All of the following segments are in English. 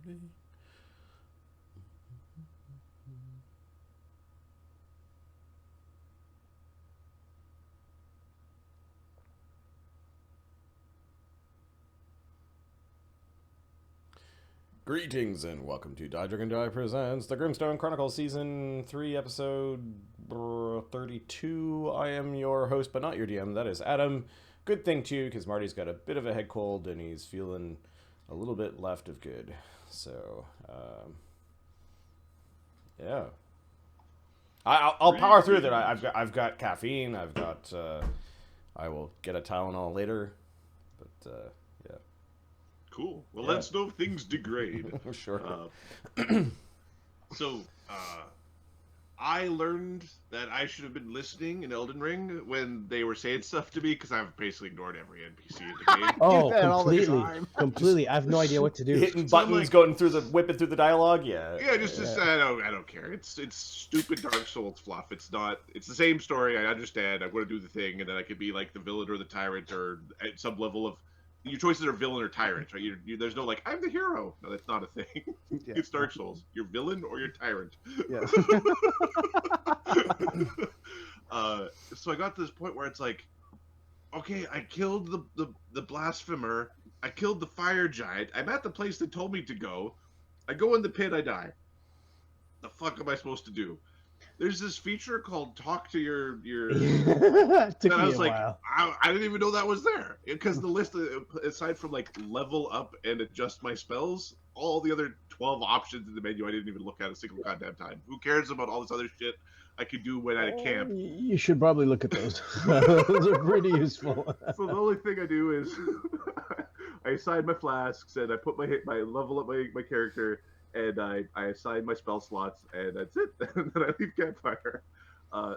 party. Greetings and welcome to Die Dragon Die presents the Grimstone Chronicles Season 3 Episode 32. I am your host, but not your DM. That is Adam. Good thing, too, because Marty's got a bit of a head cold and he's feeling a little bit left of good. So, yeah. I'll power through it. I've got caffeine. I will get a Tylenol later. But, yeah. Cool. Well, let's know if things degrade. Sure. I learned that I should have been listening in Elden Ring when they were saying stuff to me because I've basically ignored every NPC in the game. Oh, completely. I have no idea what to do. Hitting buttons, whipping through the dialogue. Yeah. I don't care. It's stupid Dark Souls fluff. It's the same story. I understand. I'm going to do the thing, and then I could be like the villain or the tyrant, or at some level of. Your choices are villain or tyrant, right? There's no like, I'm the hero. No, that's not a thing. Yeah. It's Dark Souls. You're villain or you're tyrant. Yeah. So I got to this point where it's like, okay, I killed the blasphemer. I killed the fire giant. I'm at the place they told me to go. I go in the pit, I die. The fuck am I supposed to do? There's this feature called Talk to your. Took and I me was a like, while. I didn't even know that was there because the list, aside from like level up and adjust my spells, all the other 12 options in the menu I didn't even look at a single goddamn time. Who cares about all this other shit I could do when at a camp? You should probably look at those. Those are pretty useful. So the only thing I do is I assign my flasks and I put my level up my character. And I assign my spell slots, and that's it. And then I leave campfire.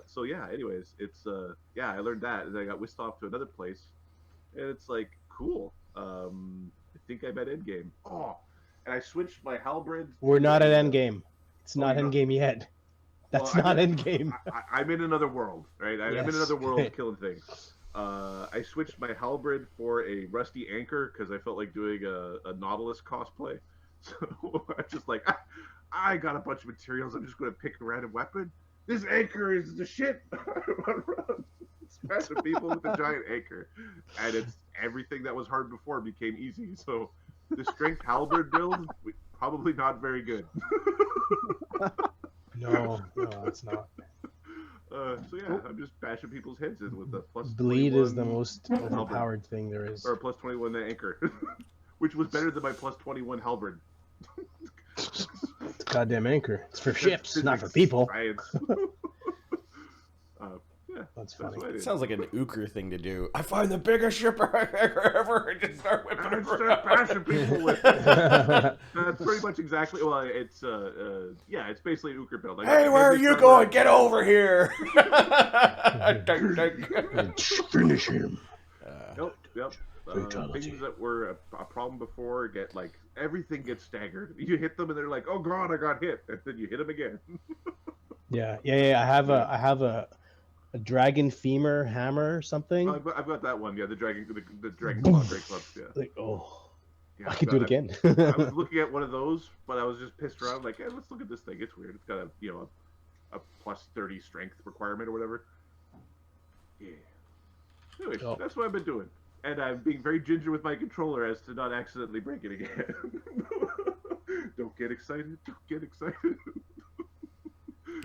So yeah. Anyways, it's I learned that, and then I got whisked off to another place, and it's like cool. I think I'm at endgame. Oh, and I switched my halberd. We're not at endgame. It's not endgame yet. That's not endgame. I'm in another world, right? I'm in another world killing things. I switched my halberd for a rusty anchor because I felt like doing a Nautilus cosplay. So I'm just like, I got a bunch of materials. I'm just going to pick a random weapon. This anchor is the shit. Smashing people with a giant anchor, and it's everything that was hard before became easy. So the strength halberd build probably not very good. No, it's not. So yeah, I'm just bashing people's heads in with the plus. Bleed is the most overpowered thing there is. Or plus 21 anchor, which was better than my plus 21 halberd. Goddamn anchor. It's for ships, not for people. Yeah, that's funny. It sounds like an Ooker thing to do. I find the biggest shipper ever and just start whipping it around. Start bashing people with it. That's pretty much exactly. Well, it's it's basically an Ooker build. Like, hey, where are you going? Get over here! Finish him. Yep. Things that were a problem before get like everything gets staggered. You hit them and they're like, "Oh God, I got hit," and then you hit them again. Yeah. I have a dragon femur hammer or something. Oh, I've got that one. Yeah, the dragon claw, great clubs. Yeah. Like Yeah, I could do it again. I was looking at one of those, but I was just pissed around. Like, hey, let's look at this thing. It's weird. It's got a plus 30 strength requirement or whatever. Yeah. Anyway, that's what I've been doing. And I'm being very ginger with my controller as to not accidentally break it again. Don't get excited.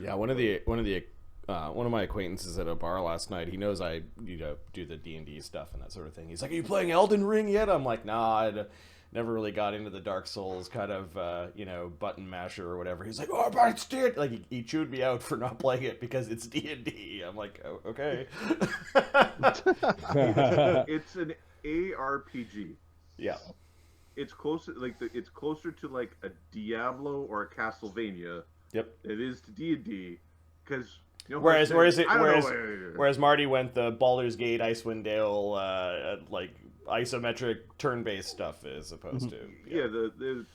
Yeah, one of my acquaintances at a bar last night. He knows I do the D&D stuff and that sort of thing. He's like, "Are you playing Elden Ring yet?" I'm like, "Nah, I never really got into the Dark Souls kind of button masher or whatever." He's like, "Oh, but it's D&D." Like he chewed me out for not playing it because it's D&D. I'm like, "Oh, okay." It's an ARPG. Yeah. It's closer to like a Diablo or a Castlevania. Yep. It is to D&D because. Whereas Marty went the Baldur's Gate, Icewind Dale, like isometric turn-based stuff as opposed to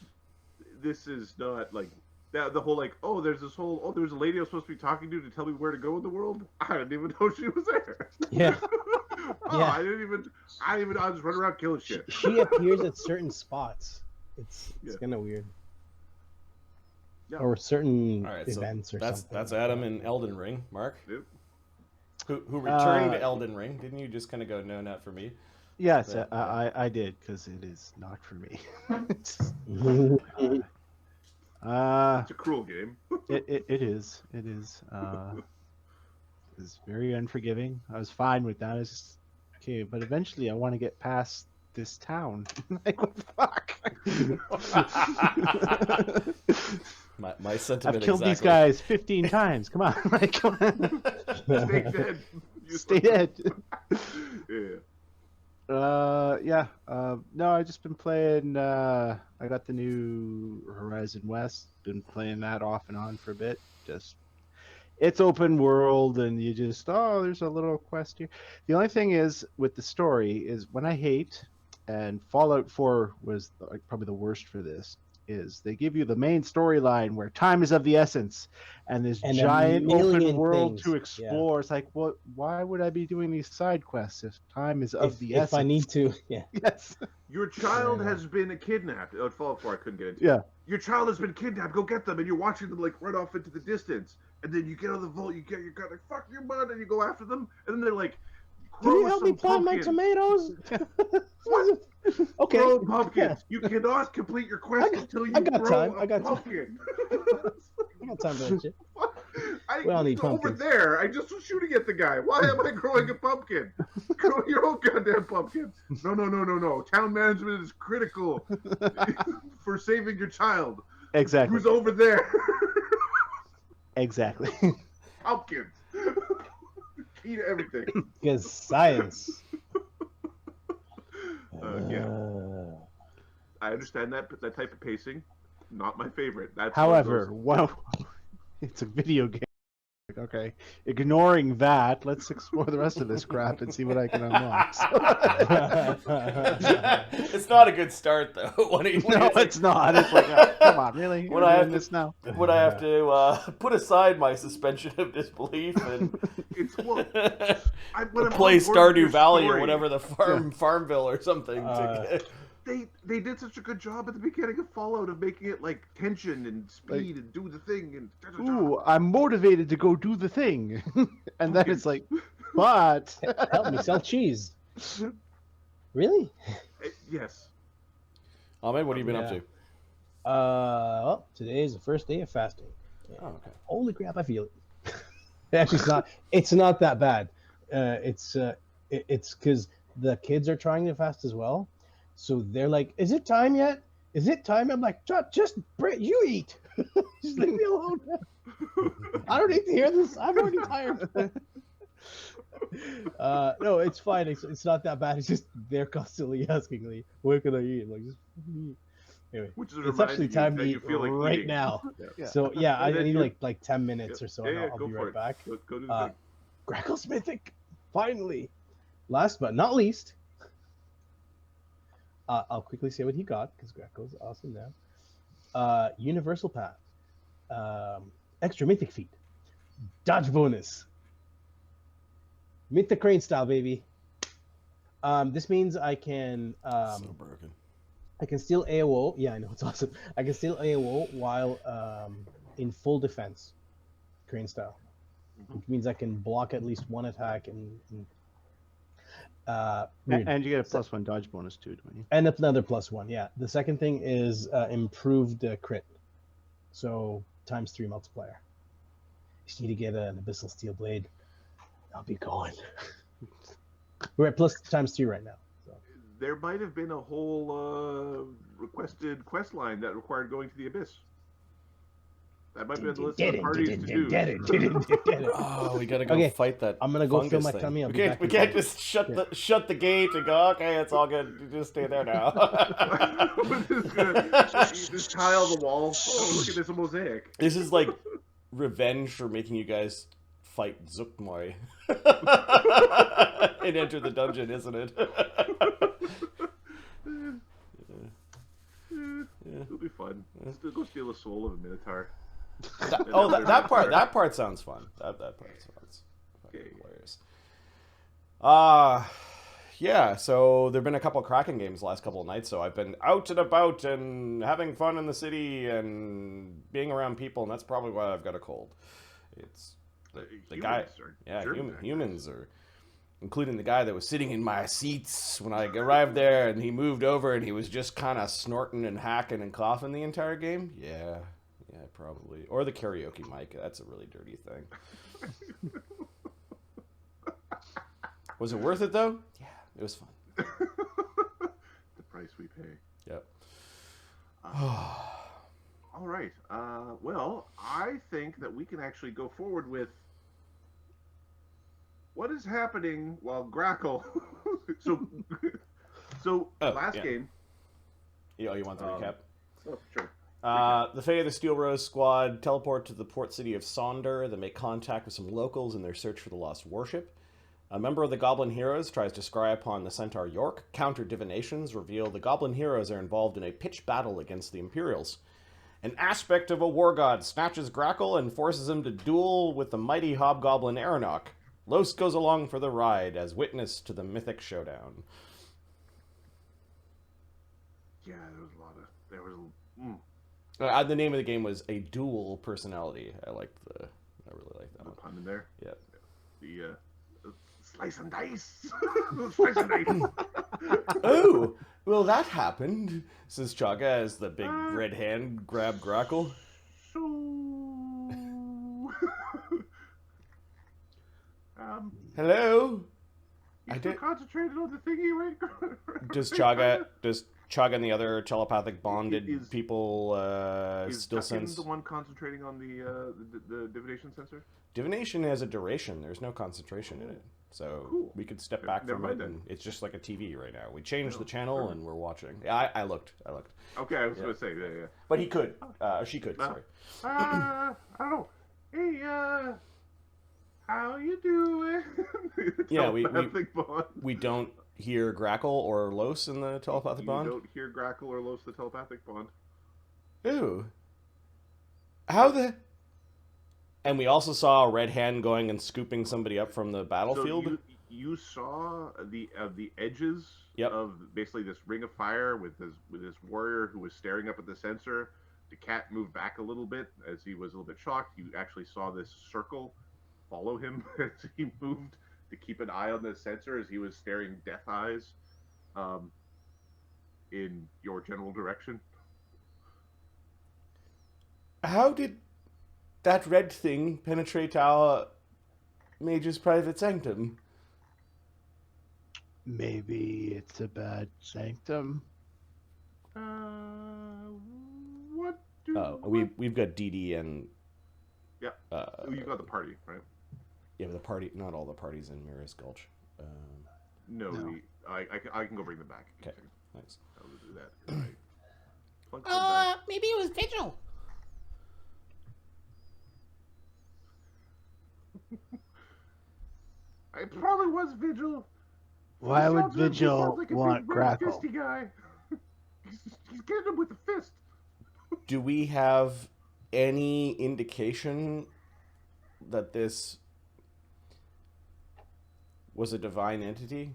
this is not like that. The whole like there's a lady I was supposed to be talking to tell me where to go in the world. I didn't even know she was there. Yeah. I didn't even know. I was running around killing shit. She appears at certain spots. It's kind of weird. Yeah. or certain All right, events or that's something. that's Adam in Elden Ring. Mark, Yep. who returned to Elden Ring? Didn't you just kind of go, no, not for me? Yes, Yeah. I did, because it is not for me. It's a cruel game. It is. It is. It's very unforgiving. I was fine with that. It's just okay, but eventually I want to get past this town. Like, what the fuck? My sentiment. I've killed exactly. these guys 15 times. Come on, like, come on. Stay dead. Stay dead. Yeah. Yeah. No, I just been playing. I got the new Horizon West. Been playing that off and on for a bit. Just, it's open world, and you just, oh, there's a little quest here. The only thing is with the story is when I hate, and Fallout 4 was like probably the worst for this. Is they give you the main storyline where time is of the essence, and this And a giant open million world things. to explore. It's like, what? Why would I be doing these side quests if time is of the if essence? I need to, yeah. Yes. Your child has been kidnapped. Oh, Fallout 4, I couldn't get into. Yeah. Your child has been kidnapped. Go get them, and you're watching them like run off into the distance. And then you get out of the vault. You get your gun, like fuck your mud, and you go after them. And then they're like, Can you grow help me some plant my pumpkin. tomatoes? What? Okay. Grow pumpkins. You cannot complete your quest until you I got grow time. a I got time. pumpkin. I got time for that shit. We all need over pumpkins. there. I just was shooting at the guy. Why am I growing a pumpkin? Grow your own goddamn pumpkin. No. Town management is critical for saving your child. Exactly. Who's over there? Exactly. Pumpkins. Key to everything. Because science. Yeah. I understand that type of pacing. Not my favorite. That's However, well, it's a video game. Okay, ignoring that, let's explore the rest of this crap and see what I can unlock. It's not a good start though. When It's not. It's like, oh, come on, really? When You're I doing have to- this now? Would I have to put aside my suspension of disbelief and It's when I'm play on board with Stardew your Valley or story. whatever the Farmville or something? They did such a good job at the beginning of Fallout of making it like tension and speed and do the thing and Ooh, I'm motivated to go do the thing, and then it's like, but Help me sell cheese. Really? Yes. Ahmed, what have you been up Yeah. to? Well, today is the first day of fasting. Oh, okay. Holy crap, I feel it. Actually, it's not. It's not that bad. It's because the kids are trying to fast as well, so they're like, "Is it time yet? Is it time?" I'm like, "Just you eat. Just leave me alone. I don't need to hear this. I'm already tired." No, it's fine. It's not that bad. It's just they're constantly asking me, "What can I eat?" I'm like, just eat. Anyway, Which is it's actually time to that you eat feel like right eating. now. Yeah. So yeah, I And then need you- like 10 minutes or so, and I'll go be for right it. back. Go do the Uh, thing. Grakkel's mythic, finally. Last but not least, I'll quickly say what he got because Grakkel's awesome now. Universal path, extra mythic feat, dodge bonus, mythic crane style, baby. This means I can So broken. I can steal AOO. Yeah, I know, it's awesome. I can steal AOO while in full defense, crane style, which means I can block at least one attack weird. and you get a +1 dodge bonus too, don't you? And another +1. Yeah. The second thing is improved crit, so ×3 multiplier. Just need to get an abyssal steel blade. I'll be going. We're at +3 right now. So. There might have been a whole requested quest line that required going to the abyss. That might be on the list of parties to do. Oh, we gotta go Okay, fight that. I'm gonna go fill fungus my thing. tummy. I'll We be can't. back We in can't a just shut the gate and go. Okay, it's all good. You just stay there now. We're just gonna just tile the wall. Oh, look at this mosaic. This is like revenge for making you guys fight Zuckmoy and enter the dungeon, isn't it? It'll be fun. Let's go steal the soul of a minotaur. That part sounds fun. That part sounds Okay. hilarious. Yeah, so there've been a couple Kraken games the last couple of nights, so I've been out and about and having fun in the city and being around people, and that's probably why I've got a cold. It's the guy, humans are, including the guy that was sitting in my seats when I arrived there, and he moved over and he was just kind of snorting and hacking and coughing the entire game. Yeah, probably. Or the karaoke mic. That's a really dirty thing. Was it worth it though? Yeah, it was fun. The price we pay. Yep. All right. Well, I think that we can actually go forward with what is happening while Grakkel. so last game. Yeah, you want the recap? Oh, sure. The Fae of the Steelrose Squad teleport to the port city of Sonder. They make contact with some locals in their search for the lost warship. A member of the Goblin Heroes tries to scry upon the centaur York. Counter divinations reveal the Goblin Heroes are involved in a pitched battle against the Imperials. An aspect of a war god snatches Grakkel and forces him to duel with the mighty hobgoblin Aranok. Lloes goes along for the ride as witness to the mythic showdown. Yeah, there was. The name of the game was A Dual Personality. I really like that one. Pun in there. Yeah. The slice and dice. Slice and dice. Oh, well, that happened, says Chaga as the big red hand grabbed Grakkel. So. Hello? You still concentrated on the thingy, right? Does Chaga and the other telepathic bonded people still sense? Is the one concentrating on the divination sensor? Divination has a duration. There's no concentration in it. So we could step back from it, and it's just like a TV right now. We changed the channel, and we're watching. Yeah, I looked. Okay, I was going to say, yeah. But he could. She could, sorry. I don't know. Hey, how you doing? Yeah, we don't hear Grakkel or Lloes in the telepathic bond? You don't hear Grakkel or Lloes the telepathic bond. Ooh. How the... And we also saw a red hand going and scooping somebody up from the battlefield. So you saw the edges of basically this ring of fire with this warrior who was staring up at the sensor. The cat moved back a little bit as he was a little bit shocked. You actually saw this circle follow him as he moved to keep an eye on the sensor as he was staring death eyes in your general direction. How did that red thing penetrate our mage's private sanctum? Maybe it's a bad sanctum. What do we've got DD and you've got the party, right? Yeah, but the party, not all the parties in Mirror's Gulch. No. I can go bring them back. Okay, thanks. I'll do that. Maybe it was Vigil. It probably was Vigil. Why would Vigil want Grakkel? Fisty guy. He's getting him with the fist. Do we have any indication that this was a divine entity?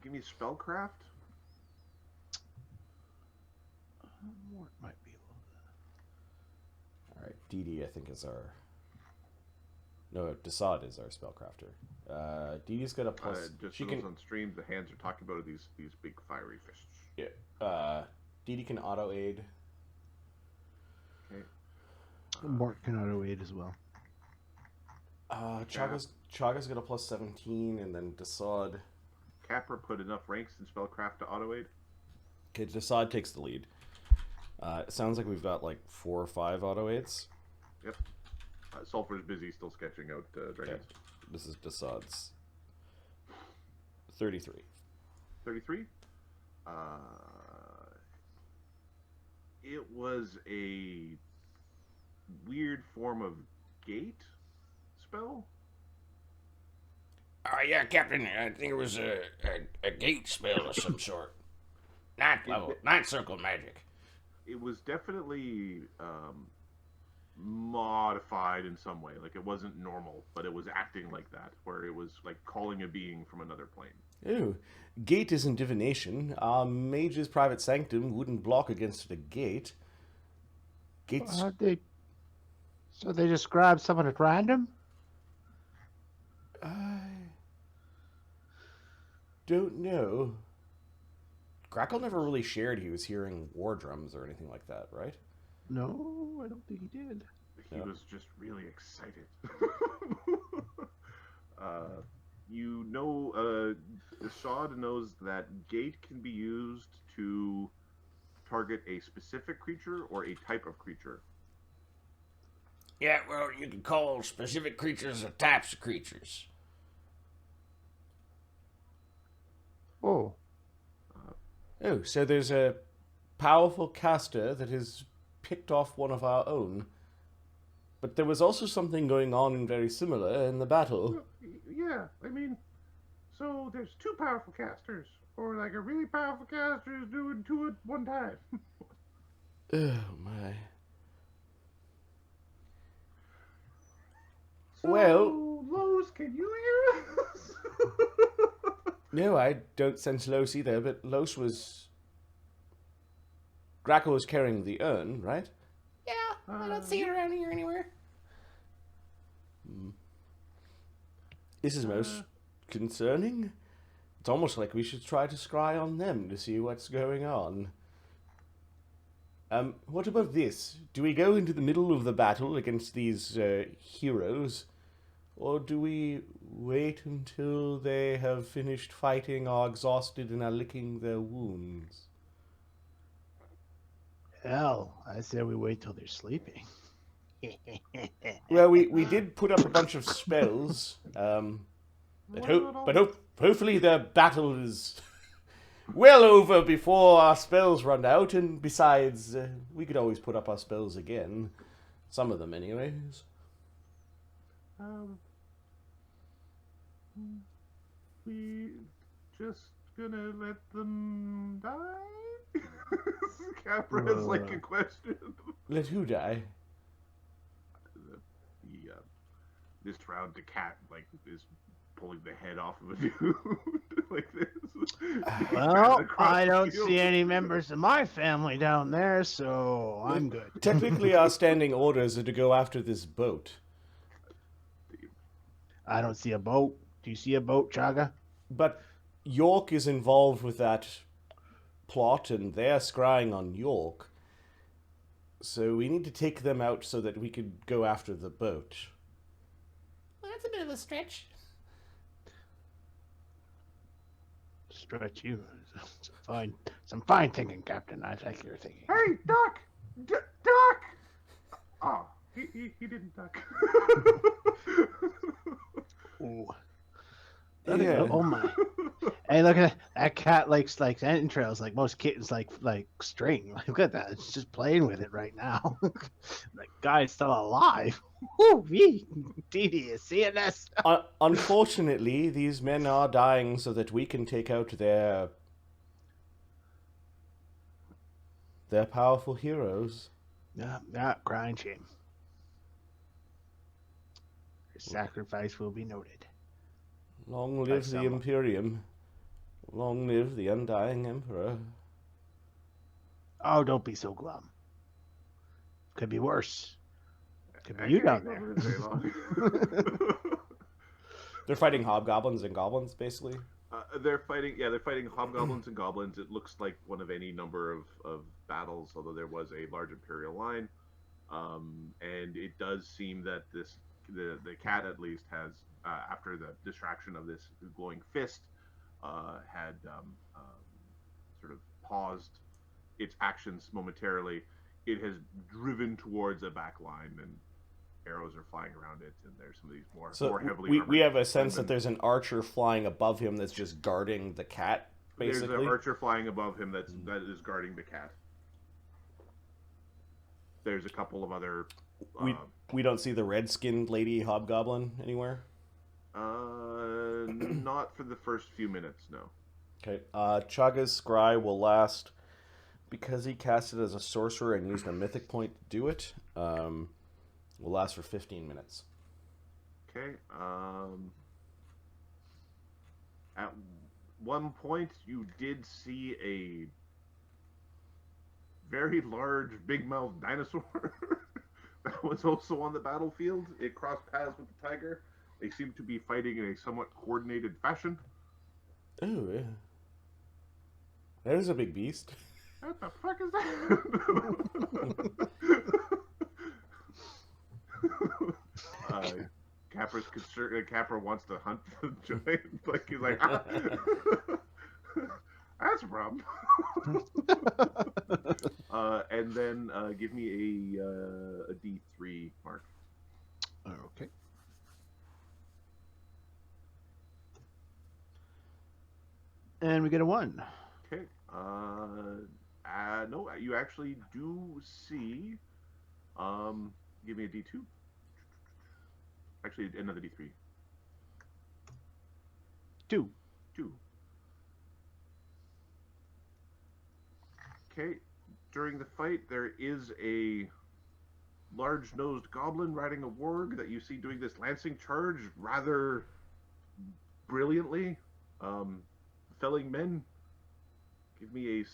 Give me a spellcraft. Mort might be a little bit. All right, DD I think is our... No, Desaad is our spellcrafter. DD's got a plus... Just she can... on stream, the hands are talking about these big fiery fists. Yeah. DD can auto-aid. Okay. Mort can auto-aid as well. Chaga's got a plus 17, and then Desaad... Capra put enough ranks in spellcraft to auto-aid. Okay, Desaad takes the lead. It sounds like we've got like 4 or 5 auto-aids. Yep. Sulfur's busy still sketching out dragons. Okay. This is Desaad's 33. 33? It was a weird form of gate spell. Yeah, Captain. I think it was a gate spell of some sort. Ninth circle magic. It was definitely modified in some way. Like, it wasn't normal, but it was acting like that, where it was like calling a being from another plane. Oh, gate isn't divination. Our mage's private sanctum wouldn't block against a gate. Gates. So they just grabbed someone at random? I don't know. Grakkel never really shared he was hearing war drums or anything like that, right? No, I don't think he did. He was just really excited. The Shad knows that gate can be used to target a specific creature or a type of creature. Yeah, well, you can call specific creatures or types of creatures. Oh. Oh, so there's a powerful caster that has picked off one of our own. But there was also something going on very similar in the battle. Yeah, I mean, so there's two powerful casters, or like a really powerful caster is doing two at one time. Oh my. So, Well, Lloes, can you hear us? no, I don't sense Los either, but Los was... Grakkel was carrying the urn, right? Yeah, I don't see it around here anywhere. This is most concerning. It's almost like we should try to scry on them to see what's going on. What about this? Do we go into the middle of the battle against these heroes? Or do we wait until they have finished fighting, are exhausted, and are licking their wounds? Hell, I say we wait till they're sleeping. Well, we did put up a bunch of spells. Hopefully the battle is well over before our spells run out. And besides, we could always put up our spells again. Some of them, anyways. We just gonna let them die? Capra has like a question. Let who die? This round, the cat like is pulling the head off of a dude like this. Well, I don't see any members of my family down there, so I'm good. Technically, our standing orders are to go after this boat. I don't see a boat. Do you see a boat, Chaga? But York is involved with that plot, and they're scrying on York. So we need to take them out so that we could go after the boat. Well, that's a bit of a stretch. Stretch you. Some fine thinking, Captain. I like your thinking. Hey, Duck! Duck! Oh, he didn't duck. Ooh. Yeah. Oh my! Hey, look at that cat. Likes entrails like most kittens like string. Look at that. It's just playing with it right now. That guy's still alive. Woo wee! Tedious. Seeing this? Unfortunately, these men are dying so that we can take out their powerful heroes. Yeah, crying shame. Your sacrifice will be noted. Long live the Imperium. Long live the undying Emperor. Oh, don't be so glum. Could be worse. Could be you down there. They're fighting hobgoblins and goblins, basically. They're fighting hobgoblins and goblins. It looks like one of any number of battles, although there was a large Imperial line. And it does seem that the cat at least has, after the distraction of this glowing fist, had sort of paused its actions momentarily. It has driven towards a back line, and arrows are flying around it, and there's some of these more heavily we have a sense that there's an archer flying above him that's just guarding the cat, basically. There's an archer flying above him that is guarding the cat. There's a couple of other... we don't see the red-skinned lady hobgoblin anywhere? Not for the first few minutes, no. Okay. Chaga's scry will last because he cast it as a sorcerer and used a mythic point to do it. Will last for 15 minutes. Okay. At one point, you did see a very large, big-mouthed dinosaur that was also on the battlefield. It crossed paths with the tiger. They seem to be fighting in a somewhat coordinated fashion. Oh, yeah. That is a big beast. What the fuck is that? Capra wants to hunt the giant. Like he's like, ah. That's a problem. And then give me a D3 mark. Okay. And we get a 1. Okay. No, you actually do see. Give me a D2. Actually, another D3. 2. 2. Okay. During the fight, there is a large-nosed goblin riding a warg that you see doing this lancing charge rather brilliantly, felling men. Give me a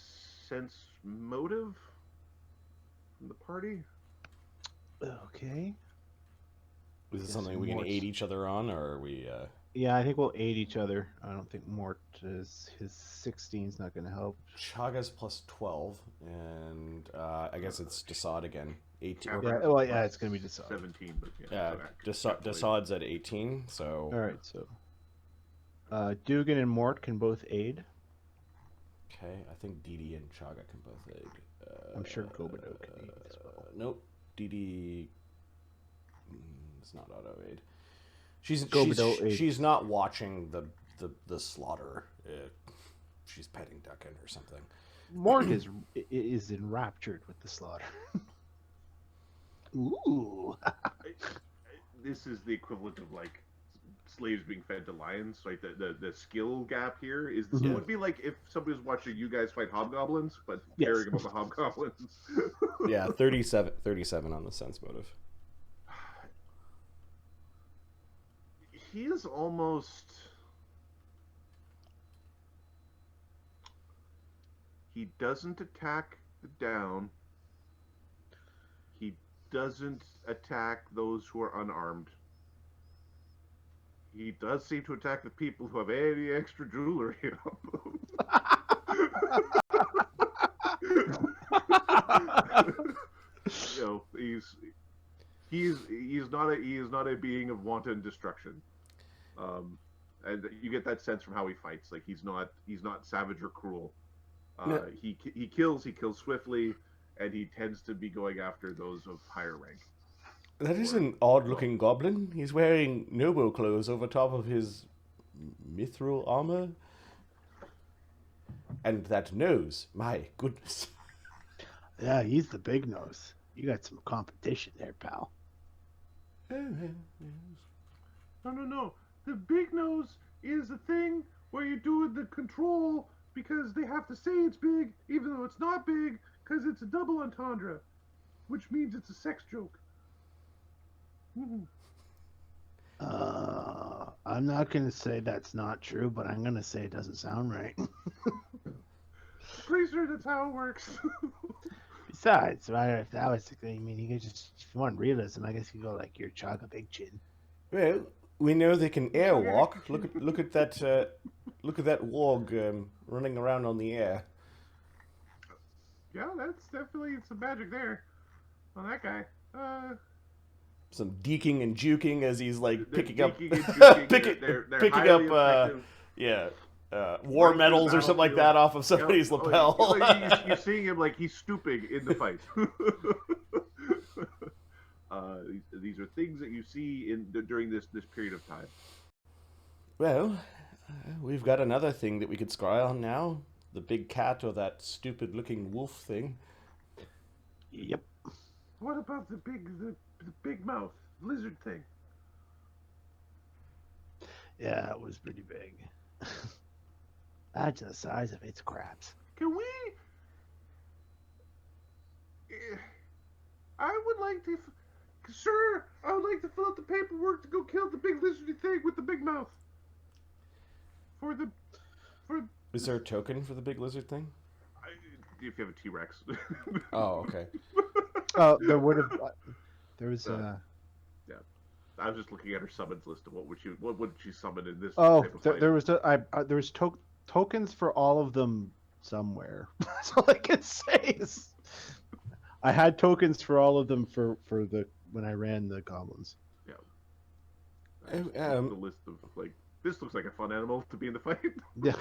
sense motive from the party. Okay. Is this something we can aid each other on, or are we... Yeah, I think we'll aid each other. I don't think Mort is... His 16's not going to help. Chaga's plus 12, and I guess it's Desaad again. 18. Yeah, well, yeah, it's going to be Desaad. 17, but Yeah, Desaad's at 18, so... Alright, so... Dugan and Mort can both aid. Okay, I think Didi and Chaga can both aid. I'm sure Gobido can aid as well. Nope, Didi... It's not auto aid. She's not watching the slaughter. She's petting Duckin or something. Mort is enraptured with the slaughter. Ooh. This is the equivalent of like slaves being fed to lions. Like the skill gap here is this would be like if somebody was watching you guys fight hobgoblins, but caring about the hobgoblins. Yeah, 37 on the sense motive. He is almost... He doesn't attack the down. He doesn't attack those who are unarmed. He does seem to attack the people who have any extra jewelry on them. You know, he's not a being of wanton destruction. And you get that sense from how he fights. Like he's not savage or cruel. No. He kills swiftly, and he tends to be going after those of higher rank. That is an odd-looking goblin. He's wearing noble clothes over top of his mithril armor. And that nose, my goodness. Yeah, he's the big nose. You got some competition there, pal. No. The big nose is a thing where you do the control because they have to say it's big, even though it's not big, because it's a double entendre, which means it's a sex joke. I'm not going to say that's not true, but I'm going to say it doesn't sound right. Pretty sure that's how it works. Besides, right, if that was the thing, I mean, you could just, if you want realism, I guess you go like your Chaga Big Chin. Well, we know they can airwalk. Look at that warg running around on the air. Yeah, that's definitely some magic there on that guy. Some deking and juking as he's like picking up war medals or something like that off of somebody's lapel. You're seeing him like he's stooping in the fight. These are things that you see during this period of time. Well, we've got another thing that we could scry on now. The big cat or that stupid-looking wolf thing. Yep. What about the big mouth lizard thing? Yeah, it was pretty big. Imagine the size of its crabs. Can we... I would like to... Sir, I would like to fill out the paperwork to go kill the big lizardy thing with the big mouth. Is there a token for the big lizard thing? If you have a T-Rex. Oh, okay. Oh, there would have. There was I was just looking at her summons list of what would she summon in this. Oh, type of there fight. was there was tokens for all of them somewhere. That's all I can say is I had tokens for all of them for the when I ran the goblins. The list of like this looks like a fun animal to be in the fight. Yeah.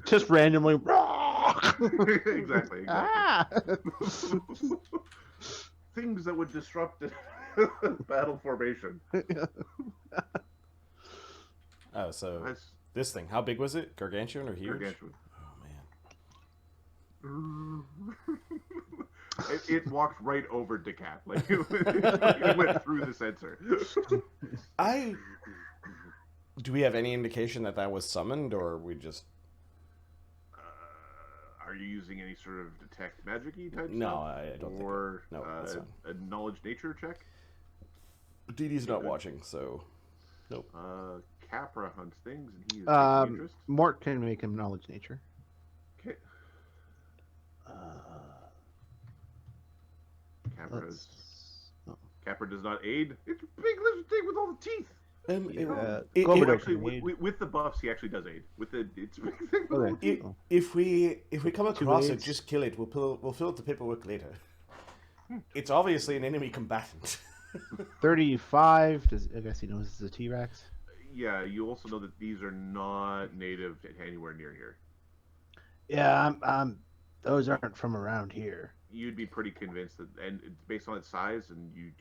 Just randomly. exactly. Ah! Things that would disrupt battle formation. Oh, so That's this thing, how big was it? Gargantuan or huge? gargantuan. Oh, man. It walked right over Decap. Like it went through the sensor. Do we have any indication that was summoned, or we just... Are you using any sort of detect magic-y type No, stuff? I don't or think... No, that's fine. a knowledge nature check? DD's not watching, so... Nope. Capra hunts things, and he is taking interest. Mort can make him knowledge nature. Okay. Capra does not aid. It's a big lizard thing with all the teeth. With the buffs, he actually does aid. It's a big thing. With all the teeth. If we come across it, just kill it. We'll fill out the paperwork later. It's obviously an enemy combatant. 35. I guess he knows it's a T-Rex. Yeah, you also know that these are not native to anywhere near here. Yeah, those aren't from around here. You'd be pretty convinced that, and based on its size, and you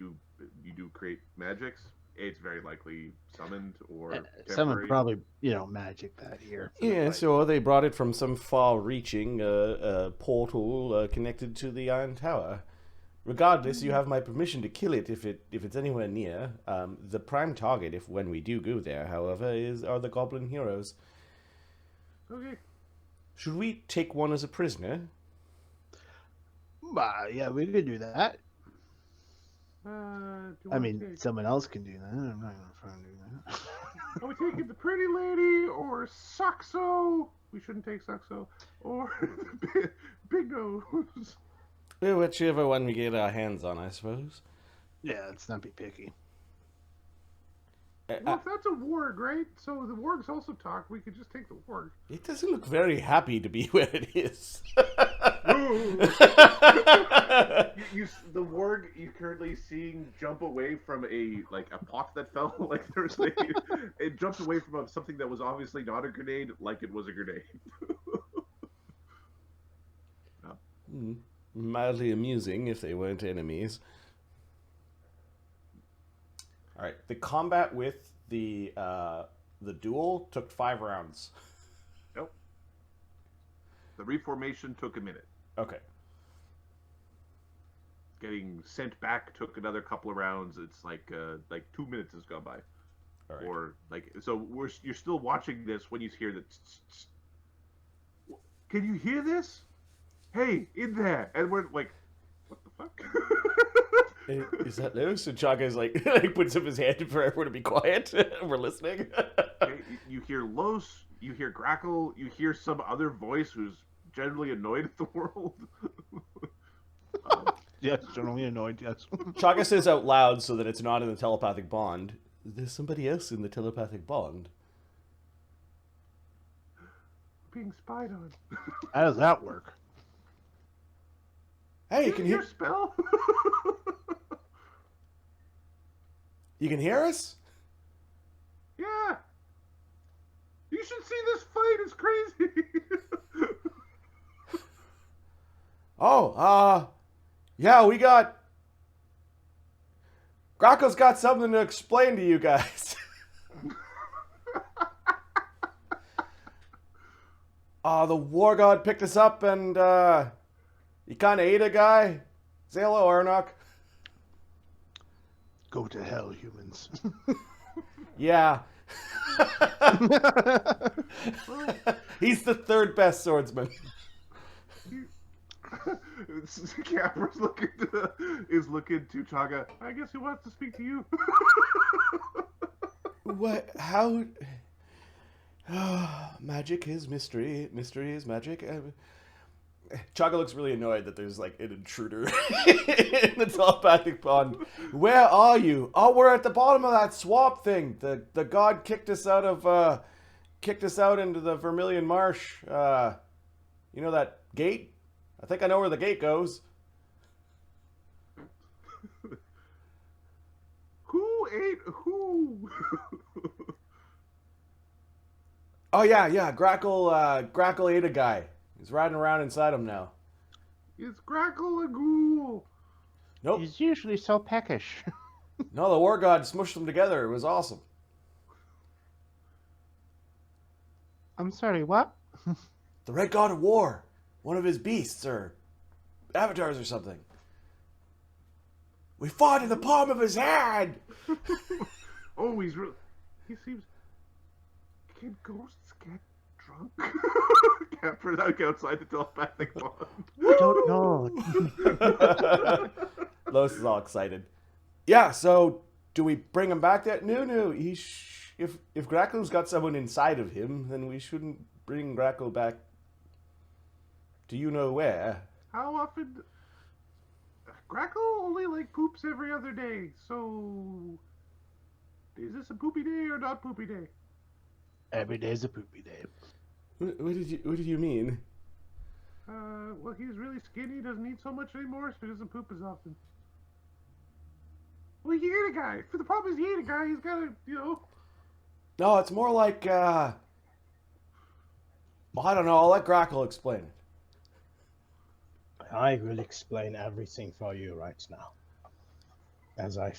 do create magics, it's very likely summoned or someone probably magic that here. Yeah, so they brought it from some far-reaching portal connected to the Iron Tower. Regardless, you have my permission to kill it if it's anywhere near. The prime target, when we do go there, however, are the Goblin Heroes. Okay. Should we take one as a prisoner? Yeah, we could do that. I mean, take... someone else can do that. I'm not gonna try and do that. Are we taking the pretty lady or Saxo? We shouldn't take Saxo or Big Nose. Whichever one we get our hands on, I suppose. Yeah, let's not be picky. Well, if that's a warg, right? So the wargs also talk. We could just take the warg. It doesn't look very happy to be where it is. The warg you're currently seeing jump away from a pot that fell. Like there's it jumped away from something that was obviously not a grenade, like it was a grenade. No. Mildly amusing if they weren't enemies. All right, the combat with the duel took 5 rounds. Nope. The reformation took a minute. Okay. Getting sent back took another couple of rounds. It's like 2 minutes has gone by. All right. Or you're still watching this when you hear that. Can you hear this? Hey, in there! And we're like, what the fuck? Is that Lloes? And Chaga's like puts up his hand for everyone to be quiet. We're listening. You hear Lloes, you hear Grakkel, you hear some other voice who's generally annoyed at the world. Yes, generally annoyed, yes. Chaga says out loud so that it's not in the telepathic bond. There's somebody else in the telepathic bond. Being spied on. How does that work? Hey, you can hear spell? You can hear us? Yeah. You should see this fight. It's crazy. Yeah, we got... Grakkel's got something to explain to you guys. The war god picked us up and, he kind of ate a guy. Say hello, Aranok. Go to hell, humans. Yeah. He's the 3rd best swordsman. Capra's is looking to Chaga. I guess he wants to speak to you. What? How? Magic is mystery. Mystery is magic. Chaga looks really annoyed that there's like an intruder in the telepathic pond. Where are you? Oh, we're at the bottom of that swamp thing. The god kicked us out into the Vermilion Marsh. You know that gate? I think I know where the gate goes. Who ate who? Oh yeah. Grakkel ate a guy. He's riding around inside him now. It's Grakkel a ghoul. Nope. He's usually so peckish. No, the war god smushed them together. It was awesome. I'm sorry, what? The Red God of War. One of his beasts or avatars or something. We fought in the palm of his hand. Oh, he seems. Can ghosts get drunk? Capra's outside the telepathic pond. I don't know. Los is all excited. Yeah, so do we bring him back there? No. If Grakkel's got someone inside of him, then we shouldn't bring Grakkel back. Do you know where? How often? Grakkel only poops every other day. So, is this a poopy day or not poopy day? Every day's a poopy day. What did you mean? Well, he's really skinny. Doesn't eat so much anymore, so he doesn't poop as often. Well, he ate a guy. For the problem is he ate a guy. He's got to, No, it's more like well, I don't know. I'll let Grakkel explain it. I will explain everything for you right now, as I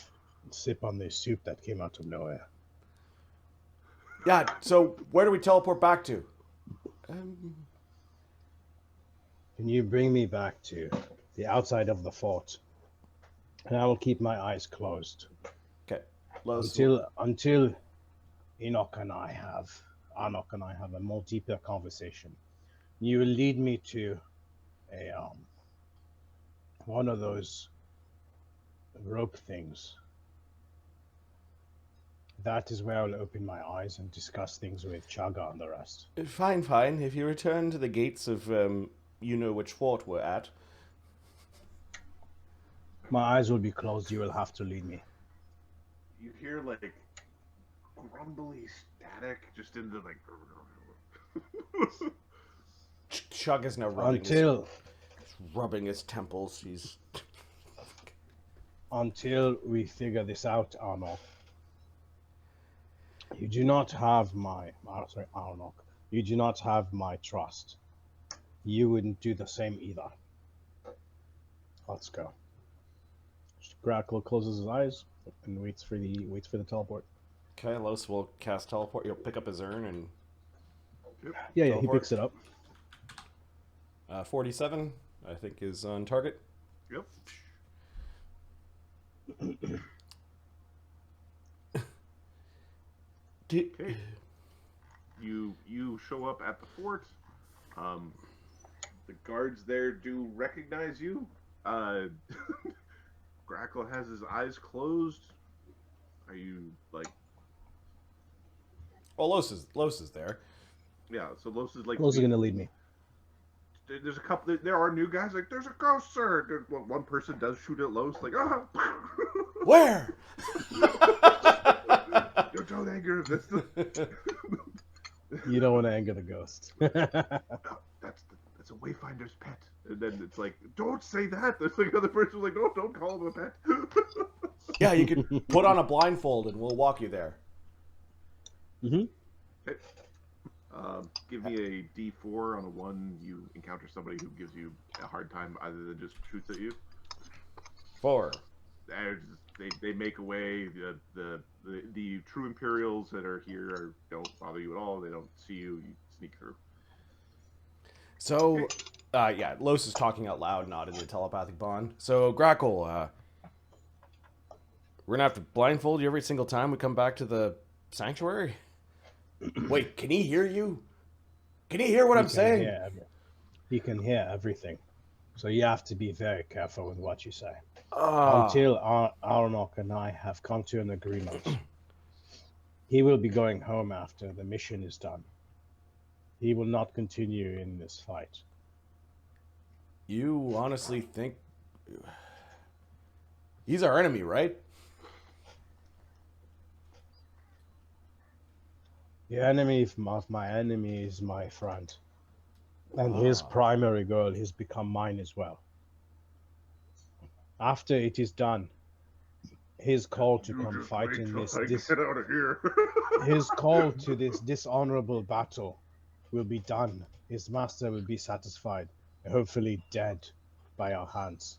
sip on this soup that came out of nowhere. Yeah. So where do we teleport back to? Can you bring me back to the outside of the fort? And I will keep my eyes closed. Okay. Until Aranok and I have a more deeper conversation. You will lead me to a one of those rope things. That is where I'll open my eyes and discuss things with Chaga and the rest. Fine. If you return to the gates of you know which fort we're at. My eyes will be closed. You will have to lead me. You hear grumbly static just into Chug is now rubbing his temples. He's until we figure this out, Aranok. You do not have Aranok. You do not have my trust. You wouldn't do the same either. Let's go. Grakkel closes his eyes and waits for the teleport. okay. Los will cast teleport. You'll pick up his urn and Yeah, he Teleport. picks it up. 47, I think, is on target. Yep. Okay. You show up at the fort. The guards there do recognize you. Grakkel has his eyes closed. Are you Oh, Los is there. Yeah, so Los is Los is gonna lead me. There's a couple. There are new guys. There's a ghost, sir. One person does shoot at Los. Where? Don't anger him. You don't want to anger the ghost. That's a Wayfinder's pet. And then it's don't say that. There's another person no, don't call him a pet. Yeah, you could put on a blindfold and we'll walk you there. Mm-hmm. Okay. Give me a D4 on a 1. You encounter somebody who gives you a hard time, other than just shoots at you. 4. They make away. The true Imperials that are here don't bother you at all. They don't see you. You sneak through. So, yeah, Los is talking out loud, not in the telepathic bond. So, Grakkel, we're gonna have to blindfold you every single time we come back to the sanctuary? Wait, can he hear you? Can he hear what I'm saying? He can hear everything. So you have to be very careful with what you say. Ah, Until Aranok and I have come to an agreement, he will be going home after the mission is done. He will not continue in this fight. you honestly think he's our enemy, right? The enemy of my enemy is my friend. And his primary goal has become mine as well. After it is done, his call to come just fight wait in till this, I this get out of here. his call to this dishonorable battle will be done. His master will be satisfied, hopefully dead by our hands.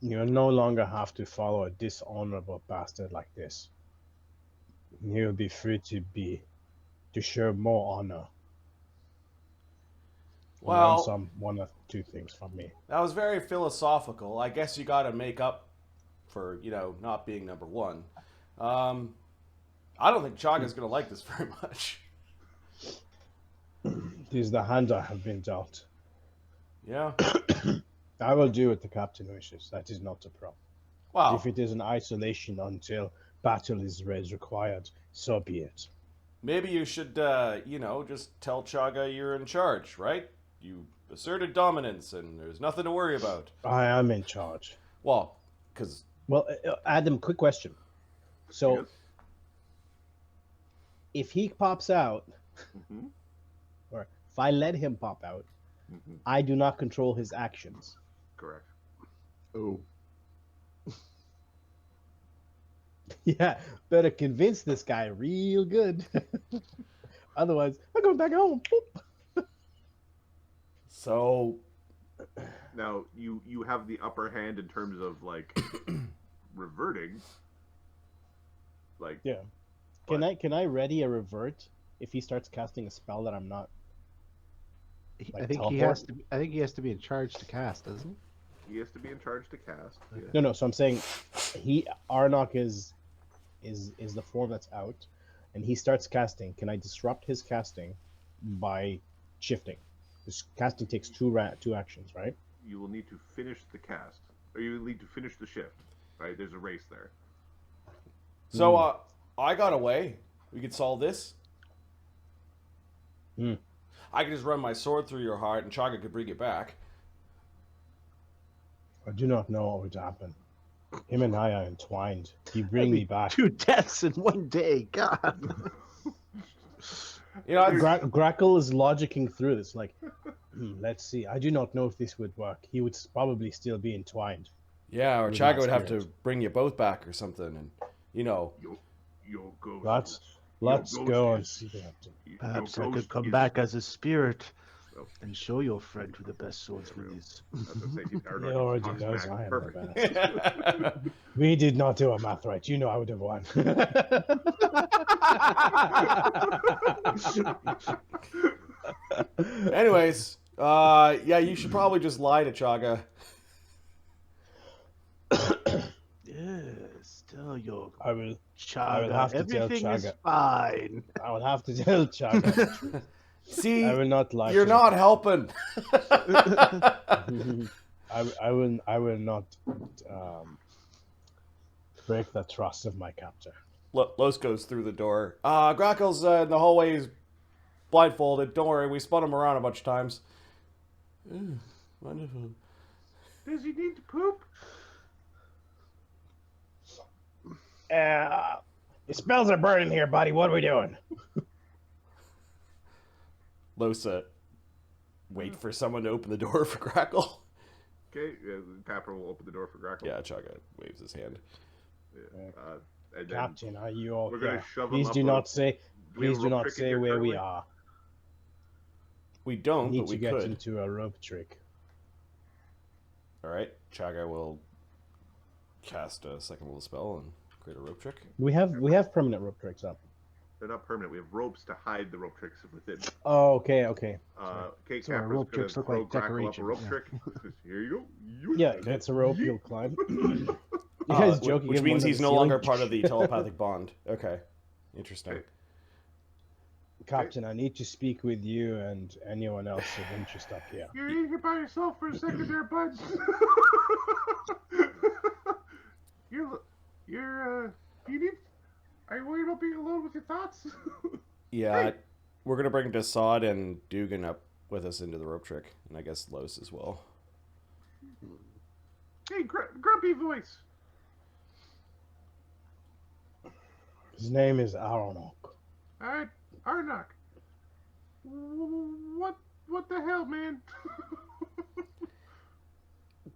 You will no longer have to follow a dishonorable bastard like this. He will be free to show more honor. Learn Well, one or two things from me. that was very philosophical. I guess you got to make up for, not being number one. I don't think Chaga's going to like this very much. It is the hand I have been dealt. Yeah. I will do what the captain wishes. That is not a problem. Wow. If it is an isolation until battle is required, so be it. Maybe you should, just tell Chaga you're in charge, right? You asserted dominance, and there's nothing to worry about. I am in charge. Well, because... Well, Adam, quick question. So, Yes. if he pops out, Mhm. or if I let him pop out, Mhm. I do not control his actions. Correct. Oh. Yeah, better convince this guy real good. Otherwise, I'm going back home. So, Now you have the upper hand in terms of like reverting. Like Yeah. Can I ready a revert if he starts casting a spell that I'm not? I Like think he teleport? has to. I think he has to be in charge to cast, doesn't he? he has to be in charge to cast. Yeah. No. So I'm saying, Aranok is the form that's out, and he starts casting. Can I disrupt his casting by shifting? This casting takes two actions, right? You will need to finish the cast, or you will need to finish the shift. Right? There's a race there. I got away. We could solve this. Hmm. I could just run my sword through your heart, and Chaga could bring it back. I do not know what would happen. Him and I are entwined. You bring me back. 2 deaths in one day. God. Grakkel is logicking through this. Like, let's see. I do not know if this would work. He would probably still be entwined. Yeah, or With Chaga my would have to spirit. bring you both back or something, and Your ghost. Let's Your go and ghost see what happens. Perhaps your I could ghost come is- back as a spirit Oh. and show your friend who the best swordsman is. I was gonna say, He Aranok already talks knows back. I am Perfect. the best. We did not do our math right. You know I would have won. anyways, yeah, you should probably just lie to Chaga. Yes, tell your I will Chaga. have to tell Everything is Chaga. fine. I will have to tell Chaga. See, I will not lie. you're to not helping. him. I will not break the trust of my captor. Los goes through the door. Grakkel's in the hallway. He's blindfolded. Don't worry, we spun him around a bunch of times. Wonderful. Does he need to poop? The spells are burning here, buddy. What are we doing? Losa, wait for someone to open the door for Grakkel. Okay, Tapper will open the door for Grakkel. Yeah, Chaga waves his hand. And then Captain, are you all we're gonna here? shove him Please up do a- not say. do we have Please a do rope not trick in say here where we currently? are. We We don't, need but to we get could. into a rope trick. All right, Chaga will cast a second little spell and create a rope trick. We have permanent rope tricks up. They're not permanent. We have ropes to hide the rope tricks within. Oh, okay. Kate So our Capper's rope gonna tricks look throw like Grakkel up a decoration, rope yeah. trick. Here you go. Yeah, that's a rope you'll climb. You guys joking? Which him means one he's on no the longer ceiling? part of the telepathic bond. Okay, interesting. Okay. Captain, I need to speak with you and anyone else of interest up here. You're in here by yourself for a second there, bud. Do you need... Are you worried about being alone with your thoughts? Yeah, Hey. we're gonna bring Desaad and Dugan up with us into the rope trick, and I guess Los as well. Hey, grumpy voice. His name is Aranok. Aranok. What the hell, man?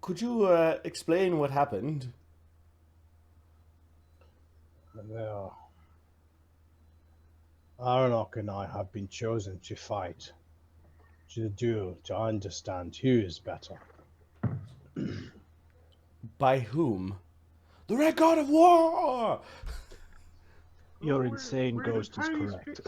Could you explain what happened? Well, Aranok and I have been chosen to fight, to duel, to understand who is better. By whom? The Red God of War! Your We're- insane we're in a ghost is tiny correct.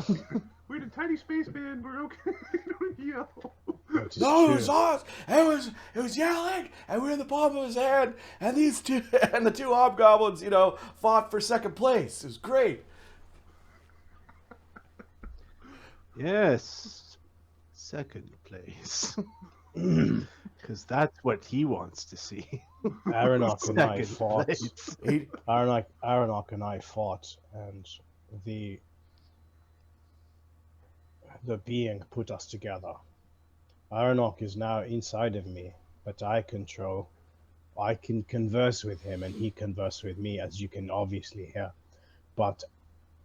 We're in a tiny space, man. We're okay. Don't yell. That is No, true. it was us. It was yelling, and we were in the palm of his hand, and these two and the two hobgoblins, fought for second place. It was great. Yes, second place. Because that's what he wants to see. Aranok and I Second fought. place. Aranok and I fought, and the being put us together. Aranok is now inside of me, but I can converse with him, and he converse with me, as you can obviously hear. But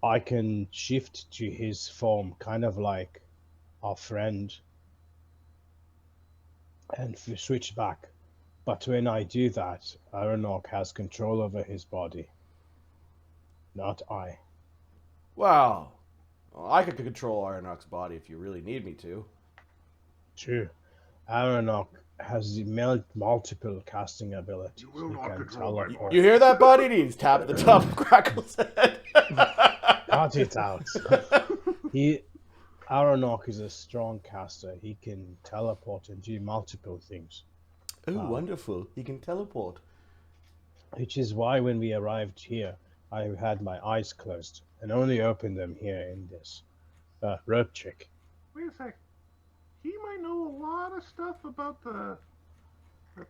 I can shift to his form, kind of like our friend, and switch back. But when I do that, Aranok has control over his body, not I. Wow. Well, I could control Aranok's body if you really need me to. True. Aranok has multiple casting abilities. You will He not can control my teleport. You hear that, buddy? He's tapping the top of Grackle's head. Cut it out. Aranok is a strong caster. He can teleport and do multiple things. Oh, wonderful. He can teleport. Which is why when we arrived here, I had my eyes closed and only opened them here in this rope trick. Wait a sec. He might know a lot of stuff about the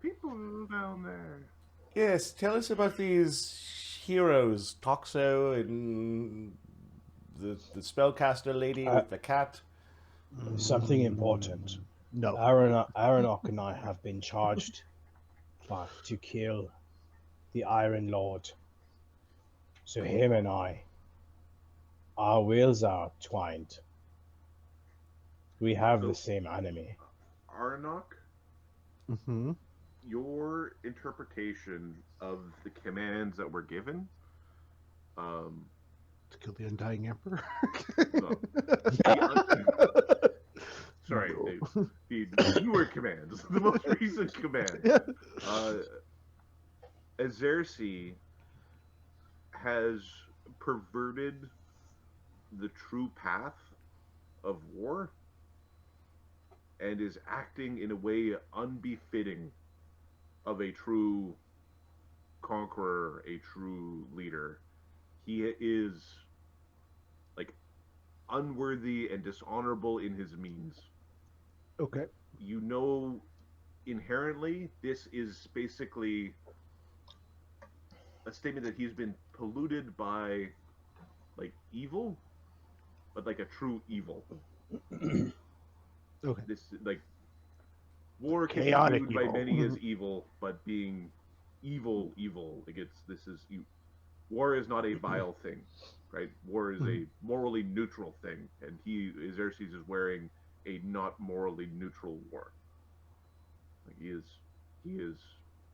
people down there. Yes, tell us about these heroes, Toxo and the spellcaster lady with the cat. Something important. No. Aranok and I have been charged to kill the Iron Lord. So him and I, our wills are twined. We have the same enemy. Aranok, Mm-hmm. your interpretation of the commands that were given, To kill the Undying Emperor. sorry, No. the newer commands, the most recent command. Azaersi has perverted the true path of war and is acting in a way unbefitting of a true conqueror, a true leader. He is like unworthy and dishonorable in his means. Okay. You know, inherently, this is basically a statement that he's been polluted by, like, evil, but like a true evil. Okay. This, like, war can be Chaotic viewed by evil. many as evil, but being evil, like war is not a vile thing, right? War is a morally neutral thing, and Azaersi is wearing a not morally neutral war. Like, he is